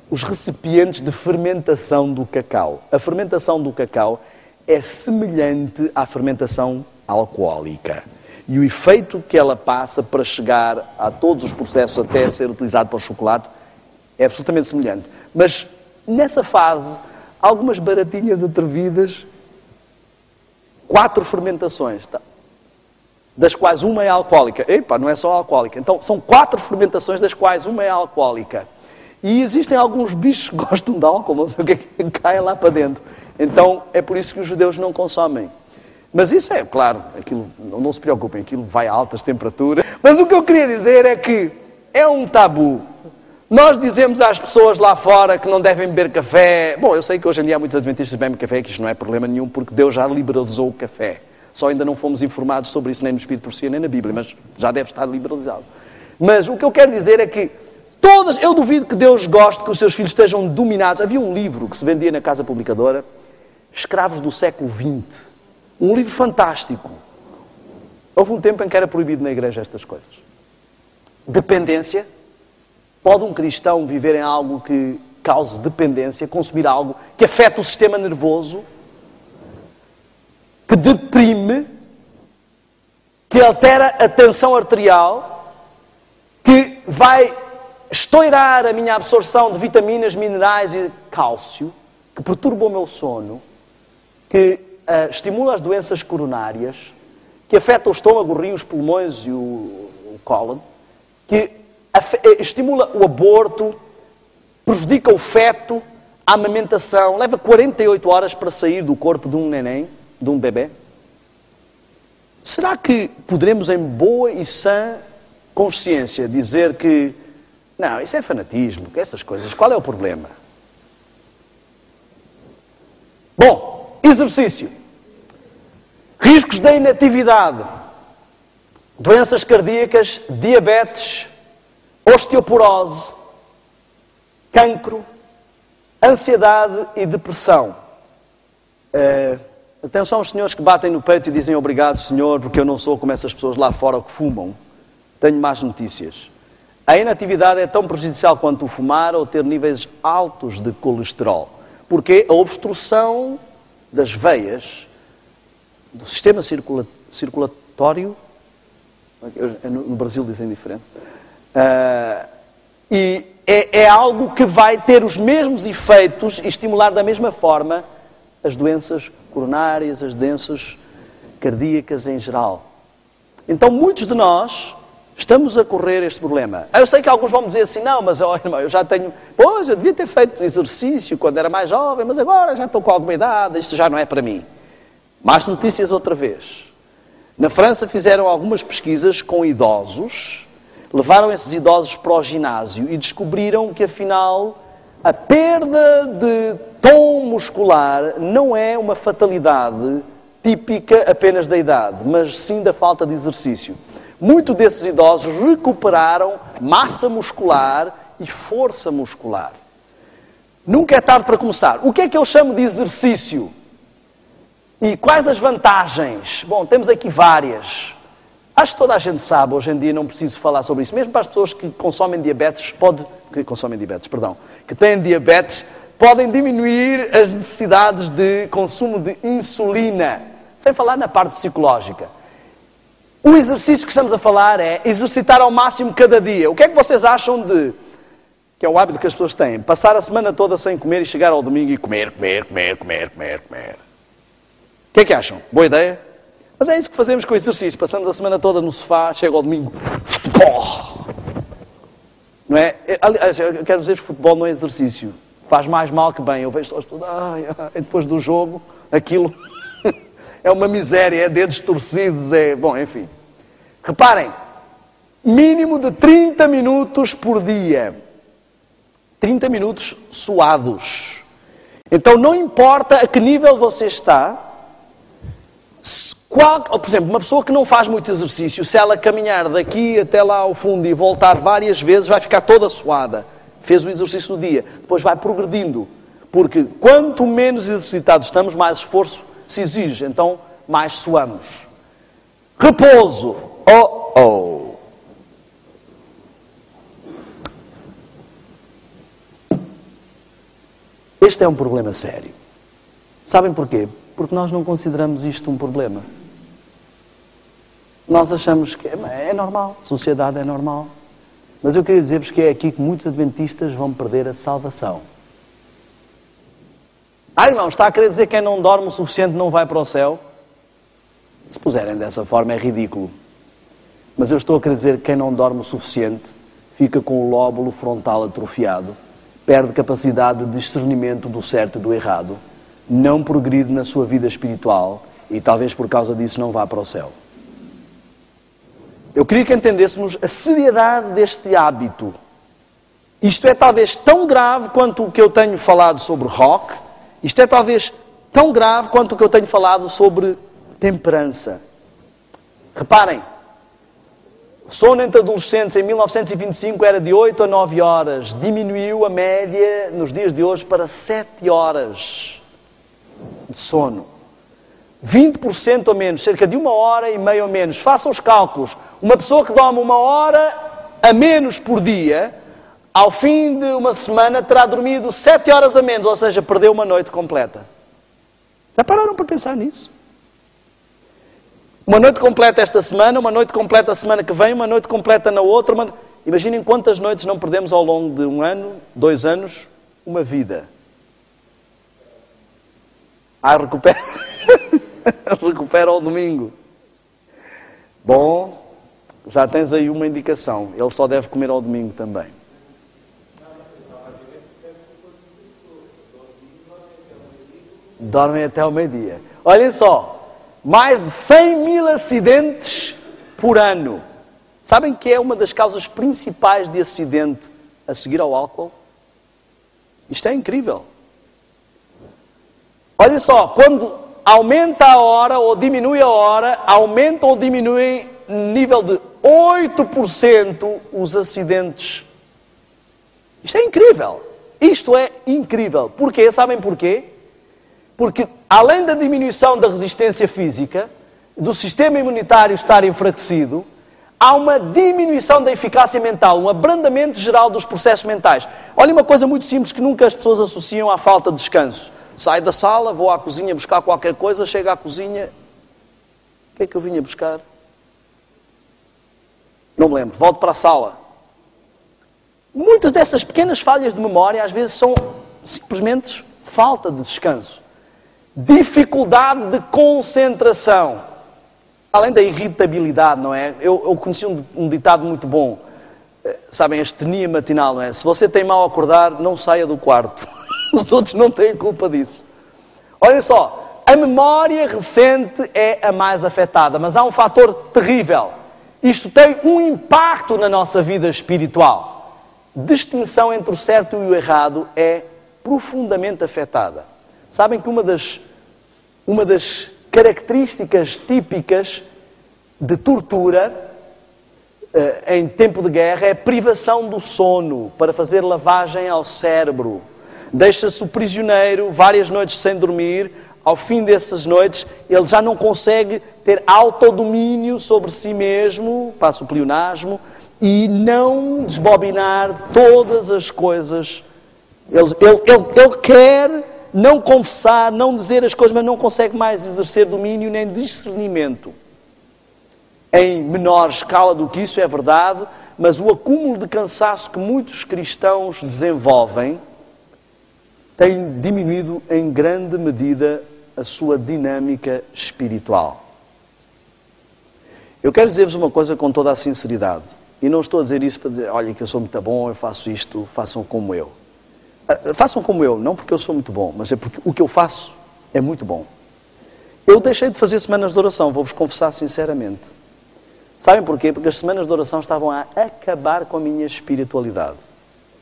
os recipientes de fermentação do cacau. A fermentação do cacau é semelhante à fermentação alcoólica. E o efeito que ela passa para chegar a todos os processos até ser utilizado para o chocolate é absolutamente semelhante. Mas nessa fase, algumas baratinhas atrevidas, 4 fermentações, das quais uma é alcoólica. Não é só alcoólica. Então, são 4 fermentações, das quais uma é alcoólica. E existem alguns bichos que gostam de álcool, não sei o que é que cai lá para dentro. Então, é por isso que os judeus não consomem. Mas isso é, claro, aquilo, não se preocupem, aquilo vai a altas temperaturas. Mas o que eu queria dizer é que é um tabu Nós dizemos às pessoas lá fora que não devem beber café. Bom, eu sei que hoje em dia há muitos adventistas que bebem café, que isto não é problema nenhum, porque Deus já liberalizou o café. Só ainda não fomos informados sobre isso nem no Espírito Profecia, nem na Bíblia, mas já deve estar liberalizado. Mas o que eu quero dizer é que eu duvido que Deus goste que os seus filhos estejam dominados. Havia um livro que se vendia na Casa Publicadora, Escravos do século XX. Um livro fantástico. Houve um tempo em que era proibido na igreja estas coisas. Dependência. Pode um cristão viver em algo que cause dependência, consumir algo que afeta o sistema nervoso, que deprime, que altera a tensão arterial, que vai estourar a minha absorção de vitaminas, minerais e cálcio, que perturba o meu sono, que estimula as doenças coronárias, que afeta o estômago, o rim, os pulmões e o cólon, que estimula o aborto, prejudica o feto, a amamentação, leva 48 horas para sair do corpo de um neném, de um bebê. Será que poderemos, em boa e sã consciência, dizer que não, isso é fanatismo, que essas coisas, qual é o problema? Bom, exercício. Riscos da inatividade, doenças cardíacas, diabetes, osteoporose, cancro, ansiedade e depressão. Atenção aos senhores que batem no peito e dizem obrigado, Senhor, porque eu não sou como essas pessoas lá fora que fumam. Tenho más notícias. A inatividade é tão prejudicial quanto o fumar ou ter níveis altos de colesterol. Porque a obstrução das veias, do sistema circulatório, no Brasil dizem diferente, e é algo que vai ter os mesmos efeitos e estimular da mesma forma as doenças coronárias, as doenças cardíacas em geral. Então, muitos de nós estamos a correr este problema. Eu sei que alguns vão me dizer assim, não, mas irmão, eu já tenho... Pois, eu devia ter feito exercício quando era mais jovem, mas agora já estou com alguma idade, isto já não é para mim. Más notícias outra vez. Na França fizeram algumas pesquisas com idosos, levaram esses idosos para o ginásio e descobriram que, afinal, a perda de tom muscular não é uma fatalidade típica apenas da idade, mas sim da falta de exercício. Muitos desses idosos recuperaram massa muscular e força muscular. Nunca é tarde para começar. O que é que eu chamo de exercício? E quais as vantagens? Bom, temos aqui várias. Acho que toda a gente sabe, hoje em dia não preciso falar sobre isso. Mesmo para as pessoas que consomem diabetes, que têm diabetes, podem diminuir as necessidades de consumo de insulina. Sem falar na parte psicológica. O exercício que estamos a falar é exercitar ao máximo cada dia. O que é que vocês acham de, que é o hábito que as pessoas têm, passar a semana toda sem comer e chegar ao domingo e comer? O que é que acham? Boa ideia? Mas é isso que fazemos com o exercício. Passamos a semana toda no sofá, chega ao domingo, futebol. Não é? Eu quero dizer que futebol não é exercício. Faz mais mal que bem. Eu vejo só estudar, depois do jogo, aquilo é uma miséria, é dedos torcidos, bom, enfim. Reparem, mínimo de 30 minutos por dia. 30 minutos suados. Então não importa a que nível você está, por exemplo, uma pessoa que não faz muito exercício, se ela caminhar daqui até lá ao fundo e voltar várias vezes, vai ficar toda suada. Fez o exercício do dia. Depois vai progredindo. Porque quanto menos exercitados estamos, mais esforço se exige. Então, mais suamos. Repouso. Este é um problema sério. Sabem porquê? Porque nós não consideramos isto um problema. Nós achamos que é normal, a sociedade é normal. Mas eu queria dizer-vos que é aqui que muitos adventistas vão perder a salvação. Irmão, está a querer dizer que quem não dorme o suficiente não vai para o céu? Se puserem dessa forma é ridículo. Mas eu estou a querer dizer que quem não dorme o suficiente fica com o lóbulo frontal atrofiado, perde capacidade de discernimento do certo e do errado, não progride na sua vida espiritual e talvez por causa disso não vá para o céu. Eu queria que entendêssemos a seriedade deste hábito. Isto é talvez tão grave quanto o que eu tenho falado sobre rock. Isto é talvez tão grave quanto o que eu tenho falado sobre temperança. Reparem, o sono entre adolescentes em 1925 era de 8 a 9 horas. Diminuiu a média nos dias de hoje para 7 horas de sono. 20% a menos, cerca de 1h30 a menos. Façam os cálculos. Uma pessoa que dorme 1 hora a menos por dia, ao fim de uma semana terá dormido 7 horas a menos, ou seja, perdeu uma noite completa. Já pararam para pensar nisso? Uma noite completa esta semana, uma noite completa a semana que vem, uma noite completa na outra. Imaginem quantas noites não perdemos ao longo de 1 ano, 2 anos, uma vida. Recupera. Recupera ao domingo. Bom, já tens aí uma indicação. Ele só deve comer ao domingo também. Dormem até ao meio-dia. Olhem só, mais de 100 mil acidentes por ano. Sabem que é uma das causas principais de acidente a seguir ao álcool? Isto é incrível. Olhem só, quando aumenta a hora ou diminui a hora, aumenta ou diminui nível de 8% os acidentes. Isto é incrível. Isto é incrível. Porquê? Sabem porquê? Porque além da diminuição da resistência física, do sistema imunitário estar enfraquecido, há uma diminuição da eficácia mental, um abrandamento geral dos processos mentais. Olha uma coisa muito simples que nunca as pessoas associam à falta de descanso. Saio da sala, vou à cozinha buscar qualquer coisa, chego à cozinha... O que é que eu vinha buscar? Não me lembro. Volto para a sala. Muitas dessas pequenas falhas de memória, às vezes, são simplesmente falta de descanso. Dificuldade de concentração. Além da irritabilidade, não é? Eu conheci um ditado muito bom. Sabem, a astenia matinal, não é? Se você tem mal a acordar, não saia do quarto. Os outros não têm culpa disso. Olhem só, a memória recente é a mais afetada, mas há um fator terrível. Isto tem um impacto na nossa vida espiritual. Distinção entre o certo e o errado é profundamente afetada. Sabem que uma das características típicas de tortura em tempo de guerra é a privação do sono para fazer lavagem ao cérebro. Deixa-se o prisioneiro várias noites sem dormir. Ao fim dessas noites, ele já não consegue ter autodomínio sobre si mesmo, passa o pleonasmo, e não desbobinar todas as coisas. Ele quer não confessar, não dizer as coisas, mas não consegue mais exercer domínio nem discernimento. Em menor escala do que isso, é verdade, mas o acúmulo de cansaço que muitos cristãos desenvolvem tem diminuído em grande medida a sua dinâmica espiritual. Eu quero dizer-vos uma coisa com toda a sinceridade. E não estou a dizer isso para dizer, olha que eu sou muito bom, eu faço isto, façam como eu. Façam como eu, não porque eu sou muito bom, mas é porque o que eu faço é muito bom. Eu deixei de fazer semanas de oração, vou-vos confessar sinceramente. Sabem porquê? Porque as semanas de oração estavam a acabar com a minha espiritualidade.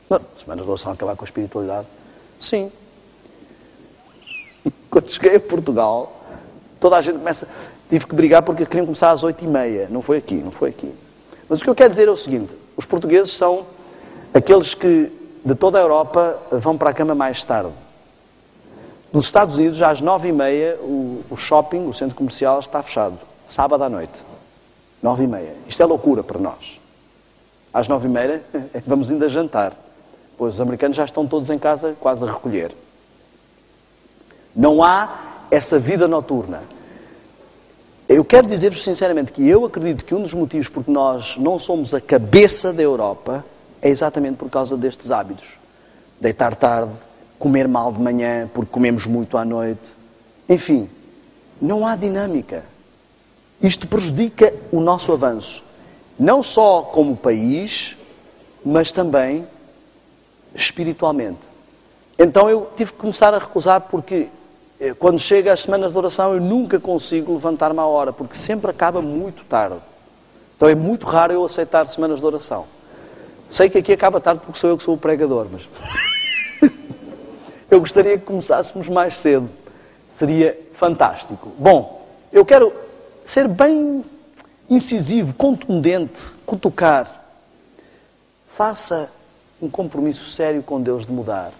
Não, semanas de oração acabar com a espiritualidade? Sim. Quando cheguei a Portugal, toda a gente começa... Tive que brigar porque queriam começar às 8h30. Não foi aqui. Mas o que eu quero dizer é o seguinte. Os portugueses são aqueles que, de toda a Europa, vão para a cama mais tarde. Nos Estados Unidos, já às 9h30, o shopping, o centro comercial, está fechado. Sábado à noite. 9h30. Isto é loucura para nós. Às 9h30 é que vamos ainda jantar. Pois os americanos já estão todos em casa, quase a recolher. Não há essa vida noturna. Eu quero dizer-vos sinceramente que eu acredito que um dos motivos porque nós não somos a cabeça da Europa é exatamente por causa destes hábitos. Deitar tarde, comer mal de manhã porque comemos muito à noite. Enfim, não há dinâmica. Isto prejudica o nosso avanço. Não só como país, mas também espiritualmente. Então eu tive que começar a recusar porque quando chega às semanas de oração eu nunca consigo levantar-me à hora, porque sempre acaba muito tarde. Então é muito raro eu aceitar semanas de oração. Sei que aqui acaba tarde porque sou eu que sou o pregador, mas eu gostaria que começássemos mais cedo. Seria fantástico. Bom, eu quero ser bem incisivo, contundente, cutucar. Faça um compromisso sério com Deus de mudar.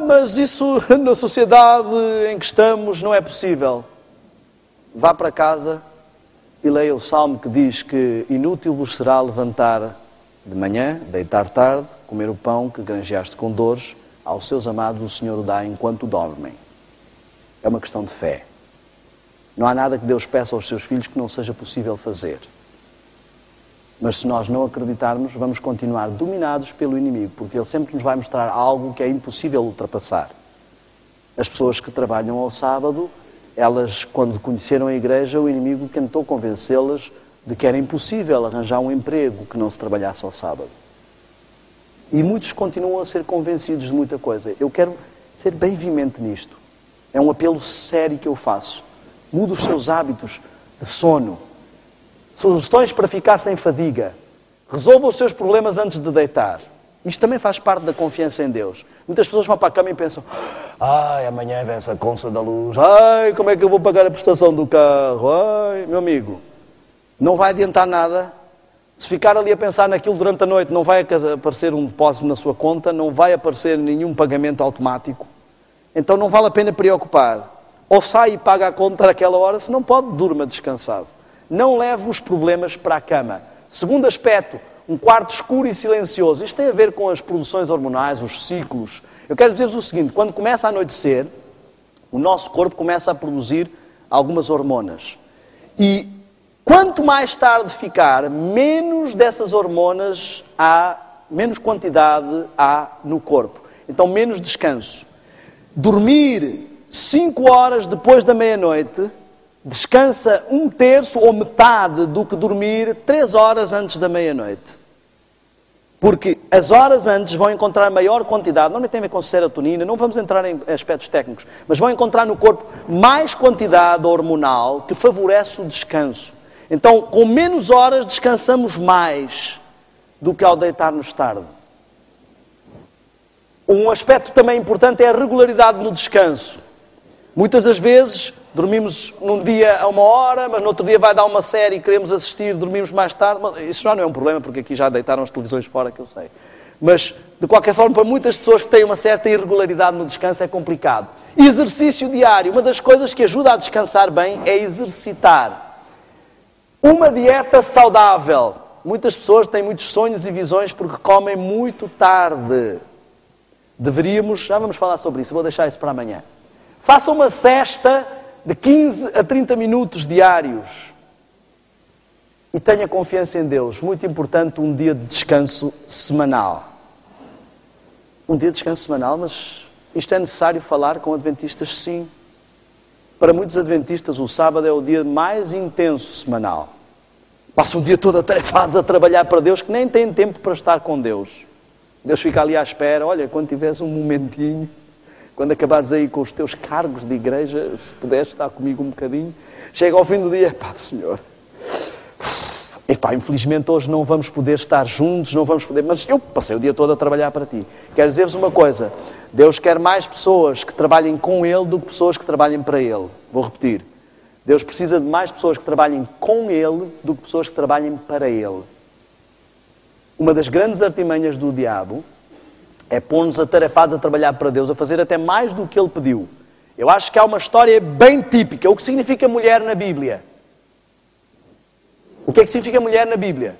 Mas isso na sociedade em que estamos não é possível. Vá para casa e leia o Salmo que diz que inútil vos será levantar de manhã, deitar tarde, comer o pão que granjeaste com dores, aos seus amados o Senhor o dá enquanto dormem. É uma questão de fé. Não há nada que Deus peça aos seus filhos que não seja possível fazer. Mas se nós não acreditarmos, vamos continuar dominados pelo inimigo, porque ele sempre nos vai mostrar algo que é impossível ultrapassar. As pessoas que trabalham ao sábado, elas, quando conheceram a igreja, o inimigo tentou convencê-las de que era impossível arranjar um emprego que não se trabalhasse ao sábado. E muitos continuam a ser convencidos de muita coisa. Eu quero ser bem veemente nisto. É um apelo sério que eu faço. Mude os seus hábitos de sono. Sugestões para ficar sem fadiga. Resolva os seus problemas antes de deitar. Isto também faz parte da confiança em Deus. Muitas pessoas vão para a cama e pensam: amanhã vem essa concha da luz. Como é que eu vou pagar a prestação do carro? Meu amigo, não vai adiantar nada. Se ficar ali a pensar naquilo durante a noite, não vai aparecer um depósito na sua conta, não vai aparecer nenhum pagamento automático. Então não vale a pena preocupar. Ou sai e paga a conta naquela hora, se não pode, durma descansado. Não leve os problemas para a cama. Segundo aspecto, um quarto escuro e silencioso. Isto tem a ver com as produções hormonais, os ciclos. Eu quero dizer-vos o seguinte: quando começa a anoitecer, o nosso corpo começa a produzir algumas hormonas. E quanto mais tarde ficar, menos dessas hormonas há, menos quantidade há no corpo. Então, menos descanso. Dormir 5 horas depois da meia-noite descansa 1/3 ou metade do que dormir 3 horas antes da meia-noite. Porque as horas antes vão encontrar maior quantidade, não tem a ver com serotonina, não vamos entrar em aspectos técnicos, mas vão encontrar no corpo mais quantidade hormonal que favorece o descanso. Então, com menos horas, descansamos mais do que ao deitar-nos tarde. Um aspecto também importante é a regularidade no descanso. Muitas das vezes dormimos num dia a 1 hora, mas no outro dia vai dar uma série e queremos assistir, dormimos mais tarde. Isso já não é um problema, porque aqui já deitaram as televisões fora, que eu sei. Mas, de qualquer forma, para muitas pessoas que têm uma certa irregularidade no descanso é complicado. Exercício diário. Uma das coisas que ajuda a descansar bem é exercitar. Uma dieta saudável. Muitas pessoas têm muitos sonhos e visões porque comem muito tarde. Deveríamos, já vamos falar sobre isso, vou deixar isso para amanhã. Faça uma cesta de 15 a 30 minutos diários. E tenha confiança em Deus. Muito importante, um dia de descanso semanal. Um dia de descanso semanal, mas isto é necessário falar com adventistas, sim. Para muitos adventistas, o sábado é o dia mais intenso semanal. Passam o dia todo atarefados a trabalhar para Deus, que nem têm tempo para estar com Deus. Deus fica ali à espera. Olha, quando tiveres um momentinho, quando acabares aí com os teus cargos de igreja, se puderes estar comigo um bocadinho, chega ao fim do dia: Senhor, infelizmente hoje não vamos poder estar juntos, não vamos poder, mas eu passei o dia todo a trabalhar para ti. Quero dizer-vos uma coisa: Deus quer mais pessoas que trabalhem com Ele do que pessoas que trabalhem para Ele. Vou repetir: Deus precisa de mais pessoas que trabalhem com Ele do que pessoas que trabalhem para Ele. Uma das grandes artimanhas do diabo é pôr-nos atarefados a trabalhar para Deus, a fazer até mais do que Ele pediu. Eu acho que há uma história bem típica. O que significa mulher na Bíblia? O que é que significa mulher na Bíblia?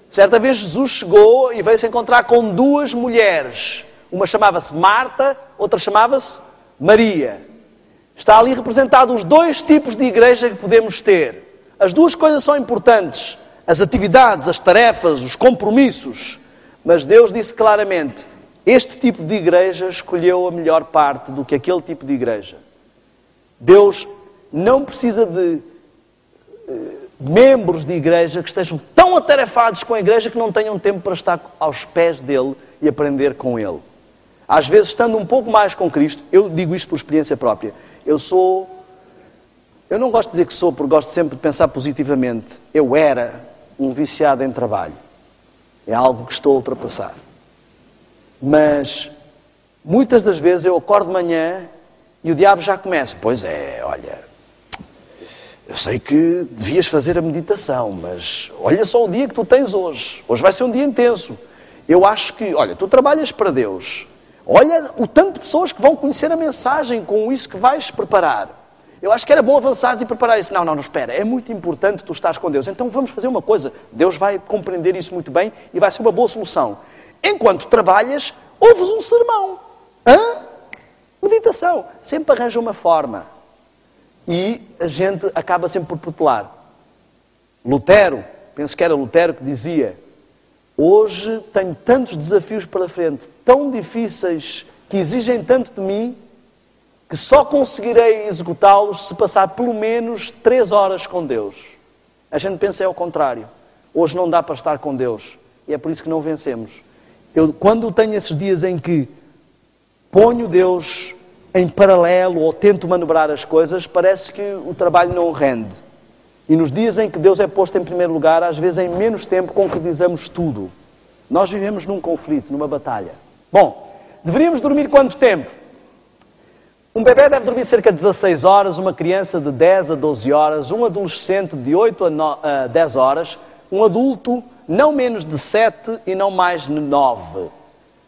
Certa vez Jesus chegou e veio se encontrar com 2 mulheres. Uma chamava-se Marta, outra chamava-se Maria. Está ali representado os 2 tipos de igreja que podemos ter. As 2 coisas são importantes. As atividades, as tarefas, os compromissos. Mas Deus disse claramente: este tipo de igreja escolheu a melhor parte do que aquele tipo de igreja. Deus não precisa de membros de igreja que estejam tão atarefados com a igreja que não tenham tempo para estar aos pés dele e aprender com ele. Às vezes, estando um pouco mais com Cristo, eu digo isto por experiência própria, eu não gosto de dizer que sou, porque gosto sempre de pensar positivamente. Eu era um viciado em trabalho. É algo que estou a ultrapassar. Mas, muitas das vezes eu acordo de manhã e o diabo já começa. Pois é, olha, eu sei que devias fazer a meditação, mas olha só o dia que tu tens hoje. Hoje vai ser um dia intenso. Eu acho que, olha, tu trabalhas para Deus. Olha o tanto de pessoas que vão conhecer a mensagem com isso que vais preparar. Eu acho que era bom avançares e preparar isso. Não, espera, é muito importante tu estares com Deus. Então vamos fazer uma coisa. Deus vai compreender isso muito bem e vai ser uma boa solução. Enquanto trabalhas, ouves um sermão. Meditação. Sempre arranja uma forma. E a gente acaba sempre por protelar. Lutero, penso que era Lutero que dizia: hoje tenho tantos desafios pela frente, tão difíceis, que exigem tanto de mim, que só conseguirei executá-los se passar pelo menos 3 horas com Deus. A gente pensa é ao contrário. Hoje não dá para estar com Deus. E é por isso que não vencemos. Quando tenho esses dias em que ponho Deus em paralelo ou tento manobrar as coisas, parece que o trabalho não rende. E nos dias em que Deus é posto em primeiro lugar, às vezes em menos tempo concretizamos tudo. Nós vivemos num conflito, numa batalha. Bom, deveríamos dormir quanto tempo? Um bebê deve dormir cerca de 16 horas, uma criança de 10 a 12 horas, um adolescente de 8 a 10 horas, um adulto não menos de 7 e não mais de 9.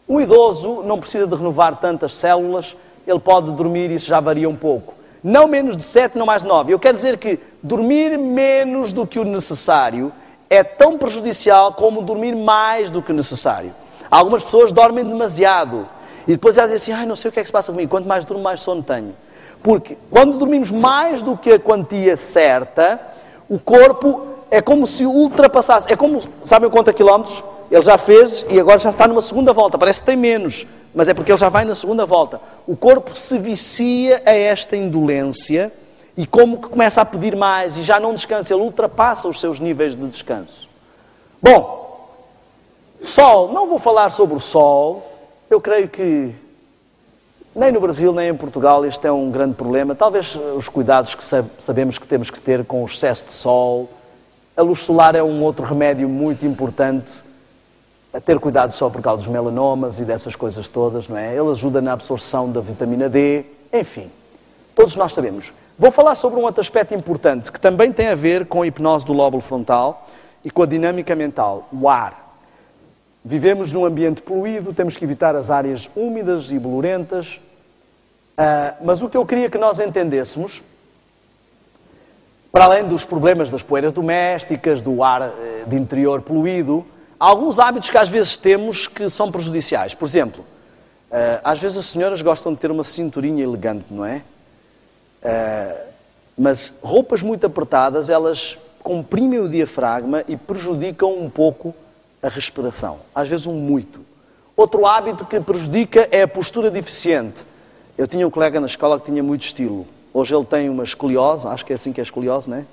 Um idoso não precisa de renovar tantas células, ele pode dormir, isso já varia um pouco. Não menos de 7, não mais de 9. Eu quero dizer que dormir menos do que o necessário é tão prejudicial como dormir mais do que o necessário. Algumas pessoas dormem demasiado. E depois elas dizem assim, não sei o que é que se passa comigo, quanto mais durmo, mais sono tenho. Porque quando dormimos mais do que a quantia certa, o corpo é como se ultrapassasse. É como, sabem quantos quilómetros? Ele já fez e agora já está numa segunda volta. Parece que tem menos, mas é porque ele já vai na segunda volta. O corpo se vicia a esta indolência e como que começa a pedir mais e já não descansa, ele ultrapassa os seus níveis de descanso. Bom, sol, não vou falar sobre o sol. Eu creio que nem no Brasil, nem em Portugal este é um grande problema. Talvez os cuidados que sabemos que temos que ter com o excesso de sol. A luz solar é um outro remédio muito importante. A ter cuidado só por causa dos melanomas e dessas coisas todas, não é? Ele ajuda na absorção da vitamina D. Enfim, todos nós sabemos. Vou falar sobre um outro aspecto importante que também tem a ver com a hipnose do lóbulo frontal e com a dinâmica mental, o ar. Vivemos num ambiente poluído, temos que evitar as áreas úmidas e bolorentas. Mas o que eu queria que nós entendêssemos, para além dos problemas das poeiras domésticas, do ar de interior poluído, há alguns hábitos que às vezes temos que são prejudiciais. Por exemplo, às vezes as senhoras gostam de ter uma cinturinha elegante, não é? Mas roupas muito apertadas, elas comprimem o diafragma e prejudicam um pouco a respiração, às vezes muito. Outro hábito que prejudica é a postura deficiente. Eu tinha um colega na escola que tinha muito estilo. Hoje ele tem uma escoliose, acho que é assim que é escoliose, não é?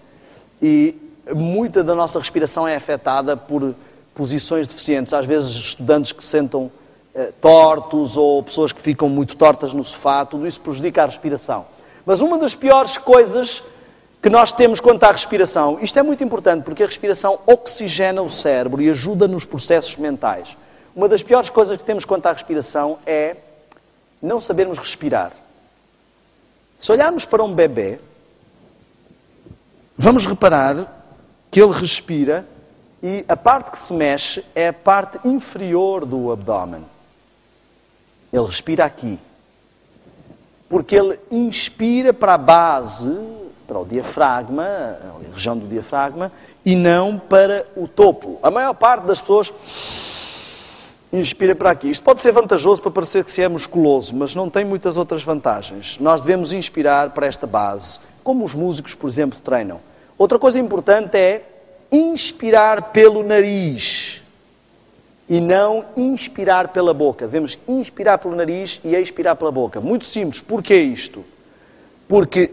E muita da nossa respiração é afetada por posições deficientes. Às vezes estudantes que sentam tortos ou pessoas que ficam muito tortas no sofá, tudo isso prejudica a respiração. Mas uma das piores coisas que nós temos quanto à respiração, isto é muito importante porque a respiração oxigena o cérebro e ajuda nos processos mentais. Uma das piores coisas que temos quanto à respiração é não sabermos respirar. Se olharmos para um bebê, vamos reparar que ele respira e a parte que se mexe é a parte inferior do abdômen. Ele respira aqui. Porque ele inspira para a base, para o diafragma, a região do diafragma, e não para o topo. A maior parte das pessoas inspira para aqui. Isto pode ser vantajoso para parecer que se é musculoso, mas não tem muitas outras vantagens. Nós devemos inspirar para esta base, como os músicos, por exemplo, treinam. Outra coisa importante é inspirar pelo nariz e não inspirar pela boca. Devemos inspirar pelo nariz e expirar pela boca. Muito simples. Porquê isto? Porque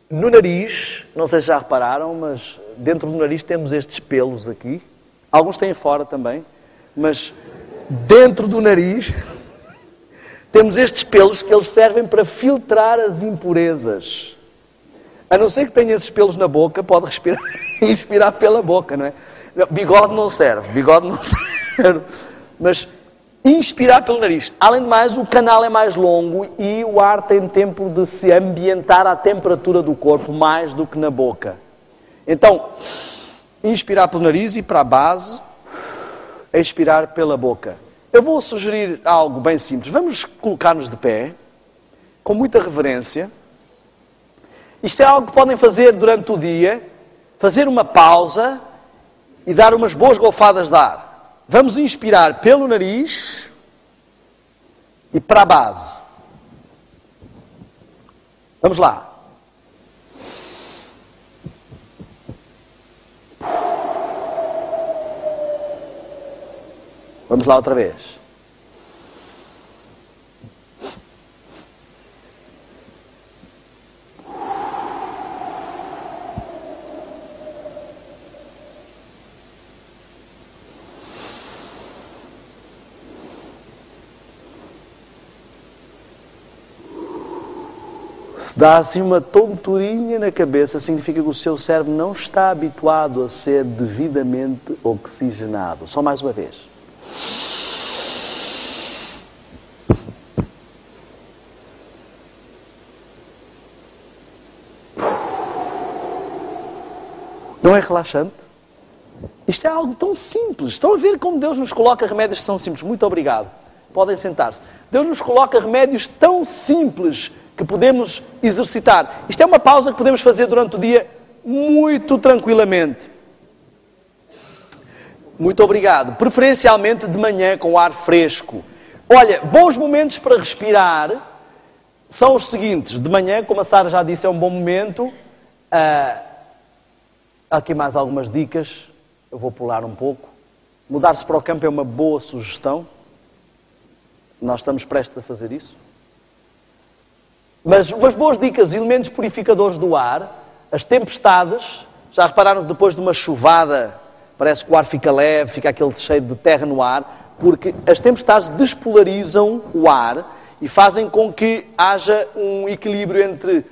no nariz, não sei se já repararam, mas dentro do nariz temos estes pelos aqui. Alguns têm fora também, mas dentro do nariz temos estes pelos que eles servem para filtrar as impurezas. A não ser que tenha esses pelos na boca, pode respirar, inspirar pela boca, não é? Não, bigode não serve, bigode não serve. Mas inspirar pelo nariz. Além de mais, o canal é mais longo e o ar tem tempo de se ambientar à temperatura do corpo mais do que na boca. Então, inspirar pelo nariz e para a base, expirar pela boca. Eu vou sugerir algo bem simples. Vamos colocar-nos de pé, com muita reverência. Isto é algo que podem fazer durante o dia, fazer uma pausa e dar umas boas golfadas de ar. Vamos inspirar pelo nariz e para a base. Vamos lá. Vamos lá outra vez. Se dá assim uma tonturinha na cabeça, significa que o seu cérebro não está habituado a ser devidamente oxigenado. Só mais uma vez. Não é relaxante? Isto é algo tão simples. Estão a ver como Deus nos coloca remédios que são simples. Muito obrigado. Podem sentar-se. Deus nos coloca remédios tão simples que podemos exercitar. Isto é uma pausa que podemos fazer durante o dia muito tranquilamente. Muito obrigado. Preferencialmente de manhã com ar fresco. Olha, bons momentos para respirar são os seguintes. De manhã, como a Sara já disse, é um bom momento. Aqui mais algumas dicas. Eu vou pular um pouco. Mudar-se para o campo é uma boa sugestão. Nós estamos prestes a fazer isso. Mas umas boas dicas, elementos purificadores do ar, as tempestades, já repararam que depois de uma chuvada parece que o ar fica leve, fica aquele cheiro de terra no ar, porque as tempestades despolarizam o ar e fazem com que haja um equilíbrio entre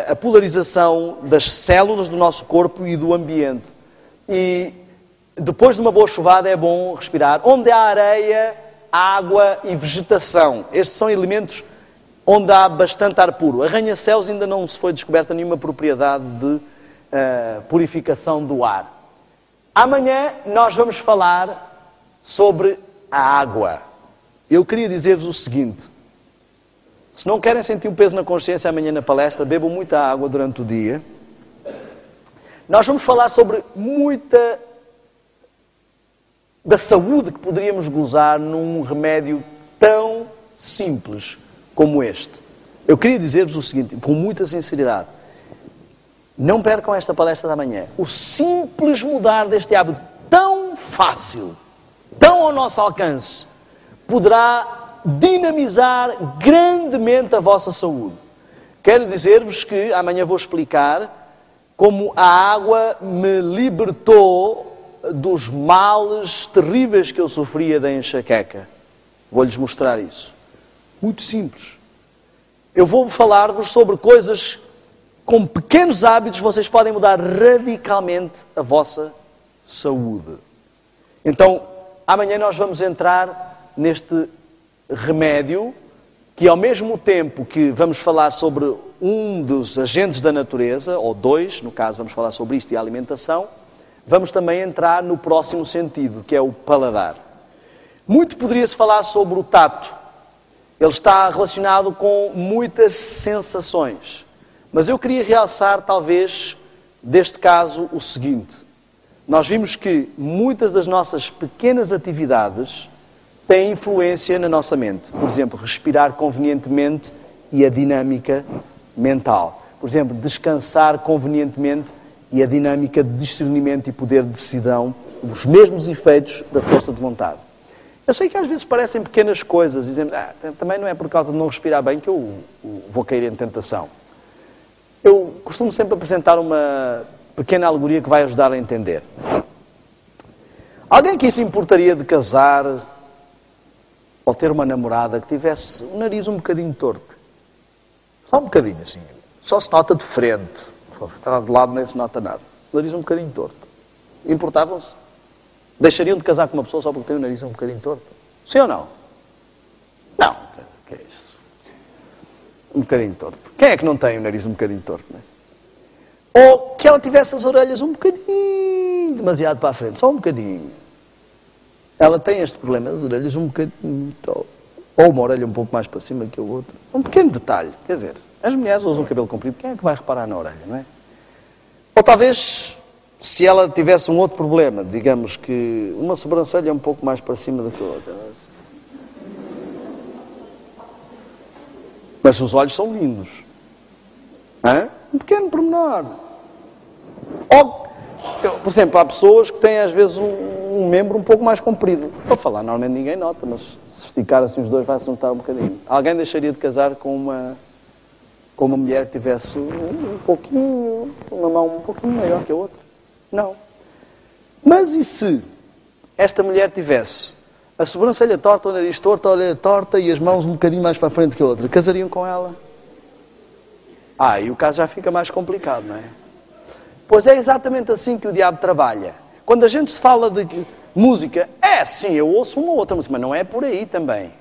a polarização das células do nosso corpo e do ambiente. E depois de uma boa chuvada é bom respirar. Onde há areia, água e vegetação. Estes são elementos onde há bastante ar puro. Arranha-céus ainda não se foi descoberta nenhuma propriedade de purificação do ar. Amanhã nós vamos falar sobre a água. Eu queria dizer-vos o seguinte. Se não querem sentir um peso na consciência amanhã na palestra, bebam muita água durante o dia. Nós vamos falar sobre muita da saúde que poderíamos gozar num remédio tão simples como este. Eu queria dizer-vos o seguinte, com muita sinceridade. Não percam esta palestra da manhã. O simples mudar deste hábito tão fácil, tão ao nosso alcance, poderá dinamizar grandemente a vossa saúde. Quero dizer-vos que amanhã vou explicar como a água me libertou dos males terríveis que eu sofria da enxaqueca. Vou-lhes mostrar isso. Muito simples. Eu vou falar-vos sobre coisas, com pequenos hábitos, vocês podem mudar radicalmente a vossa saúde. Então, amanhã nós vamos entrar neste remédio, que ao mesmo tempo que vamos falar sobre um dos agentes da natureza, ou dois, no caso vamos falar sobre isto e a alimentação, vamos também entrar no próximo sentido, que é o paladar. Muito poderia-se falar sobre o tato. Ele está relacionado com muitas sensações. Mas eu queria realçar, talvez, deste caso, o seguinte. Nós vimos que muitas das nossas pequenas atividades têm influência na nossa mente. Por exemplo, respirar convenientemente e a dinâmica mental. Por exemplo, descansar convenientemente e a dinâmica de discernimento e poder de decisão, os mesmos efeitos da força de vontade. Eu sei que às vezes parecem pequenas coisas, dizemos, também não é por causa de não respirar bem que eu vou cair em tentação. Eu costumo sempre apresentar uma pequena alegoria que vai ajudar a entender. Alguém que se importaria de casar ou ter uma namorada que tivesse o nariz um bocadinho torto? Só um bocadinho, assim. Só se nota de frente. Está de lado nem se nota nada. O nariz um bocadinho torto. Importavam-se? Deixariam de casar com uma pessoa só porque tem o nariz um bocadinho torto? Sim ou não? Não. O que é isso? Um bocadinho torto. Quem é que não tem o nariz um bocadinho torto, não é? Ou que ela tivesse as orelhas um bocadinho demasiado para a frente, só um bocadinho. Ela tem este problema das orelhas um bocadinho, ou uma orelha um pouco mais para cima que a outra. Um pequeno detalhe, quer dizer, as mulheres usam cabelo comprido, quem é que vai reparar na orelha, não é? Ou talvez, se ela tivesse um outro problema, digamos que uma sobrancelha um pouco mais para cima do que a outra. Mas os olhos são lindos. Hã? Um pequeno pormenor. Ou, por exemplo, há pessoas que têm às vezes um membro um pouco mais comprido. Para falar, normalmente ninguém nota, mas se esticar assim os dois vai-se notar um bocadinho. Alguém deixaria de casar com uma mulher que tivesse um pouquinho, uma mão um pouquinho maior que a outra? Não. Mas e se esta mulher tivesse a sobrancelha torta, o nariz torto, a orelha torta e as mãos um bocadinho mais para a frente que a outra? Casariam com ela? E o caso já fica mais complicado, não é? Pois é exatamente assim que o diabo trabalha. Quando a gente se fala de música, sim, eu ouço uma ou outra música, mas não é por aí também.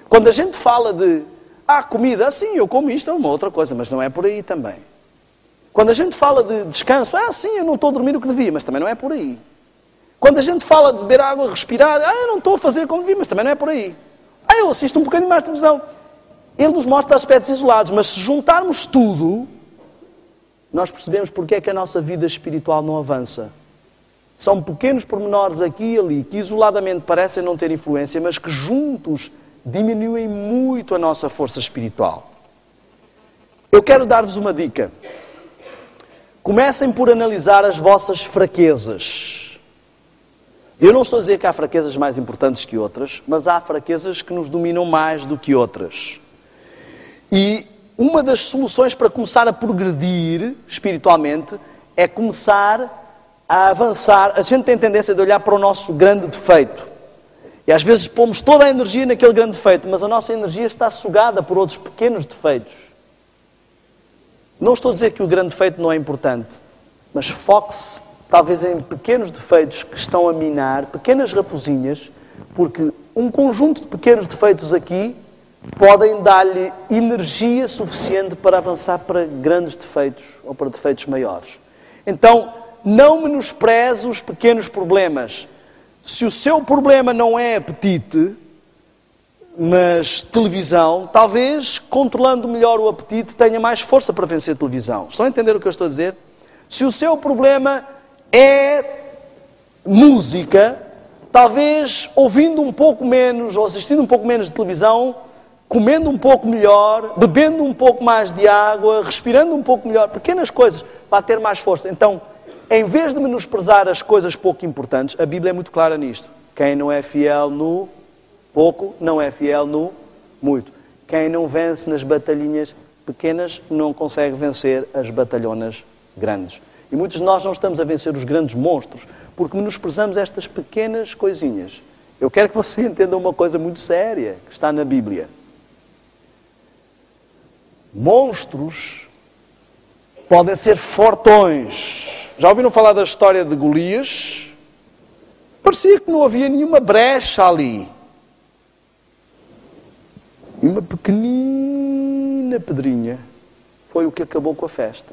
Quando a gente fala de comida, sim, eu como isto, é uma outra coisa, mas não é por aí também. Quando a gente fala de descanso, sim, eu não estou a dormir o que devia, mas também não é por aí. Quando a gente fala de beber água, respirar, eu não estou a fazer como devia, mas também não é por aí. Eu assisto um bocadinho mais de televisão. Ele nos mostra aspectos isolados, mas se juntarmos tudo, nós percebemos porque é que a nossa vida espiritual não avança. São pequenos pormenores aqui e ali, que isoladamente parecem não ter influência, mas que juntos diminuem muito a nossa força espiritual. Eu quero dar-vos uma dica. Comecem por analisar as vossas fraquezas. Eu não estou a dizer que há fraquezas mais importantes que outras, mas há fraquezas que nos dominam mais do que outras. E uma das soluções para começar a progredir espiritualmente é começar a avançar. A gente tem tendência de olhar para o nosso grande defeito. E às vezes pomos toda a energia naquele grande defeito, mas a nossa energia está sugada por outros pequenos defeitos. Não estou a dizer que o grande defeito não é importante, mas foque-se talvez em pequenos defeitos que estão a minar, pequenas raposinhas, porque um conjunto de pequenos defeitos aqui podem dar-lhe energia suficiente para avançar para grandes defeitos ou para defeitos maiores. Então, não menospreze os pequenos problemas. Se o seu problema não é apetite, mas televisão, talvez, controlando melhor o apetite, tenha mais força para vencer a televisão. Estão a entender o que eu estou a dizer? Se o seu problema é música, talvez ouvindo um pouco menos, ou assistindo um pouco menos de televisão, comendo um pouco melhor, bebendo um pouco mais de água, respirando um pouco melhor, pequenas coisas, para ter mais força. Então, em vez de menosprezar as coisas pouco importantes, a Bíblia é muito clara nisto. Quem não é fiel no pouco, não é fiel no muito. Quem não vence nas batalhinhas pequenas, não consegue vencer as batalhonas grandes. E muitos de nós não estamos a vencer os grandes monstros, porque menosprezamos estas pequenas coisinhas. Eu quero que você entenda uma coisa muito séria, que está na Bíblia. Monstros podem ser fortões. Já ouviram falar da história de Golias? Parecia que não havia nenhuma brecha ali. E uma pequenina pedrinha foi o que acabou com a festa.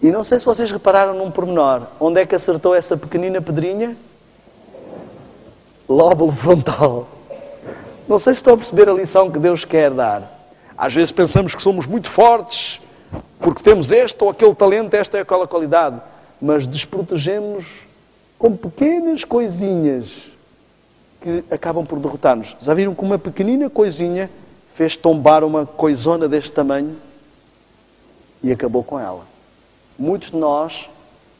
E não sei se vocês repararam num pormenor. Onde é que acertou essa pequenina pedrinha? Lóbulo frontal. Não sei se estão a perceber a lição que Deus quer dar. Às vezes pensamos que somos muito fortes, porque temos este ou aquele talento, esta ou aquela qualidade. Mas desprotegemos com pequenas coisinhas que acabam por derrotar-nos. Já viram que uma pequenina coisinha fez tombar uma coisona deste tamanho e acabou com ela? Muitos de nós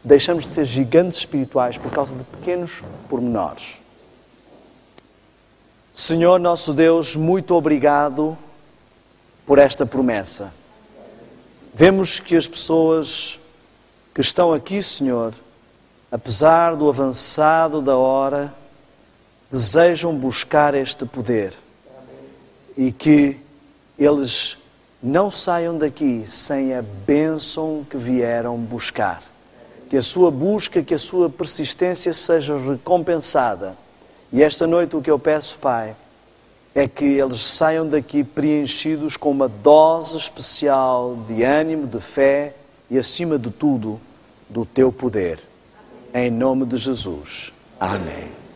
deixamos de ser gigantes espirituais por causa de pequenos pormenores. Senhor nosso Deus, muito obrigado por esta promessa. Vemos que as pessoas que estão aqui, Senhor, apesar do avançado da hora, desejam buscar este poder. E que eles não saiam daqui sem a bênção que vieram buscar. que a sua busca, que a sua persistência seja recompensada. E esta noite o que eu peço, Pai, é que eles saiam daqui preenchidos com uma dose especial de ânimo, de fé e, acima de tudo, do Teu poder. Em nome de Jesus. Amém.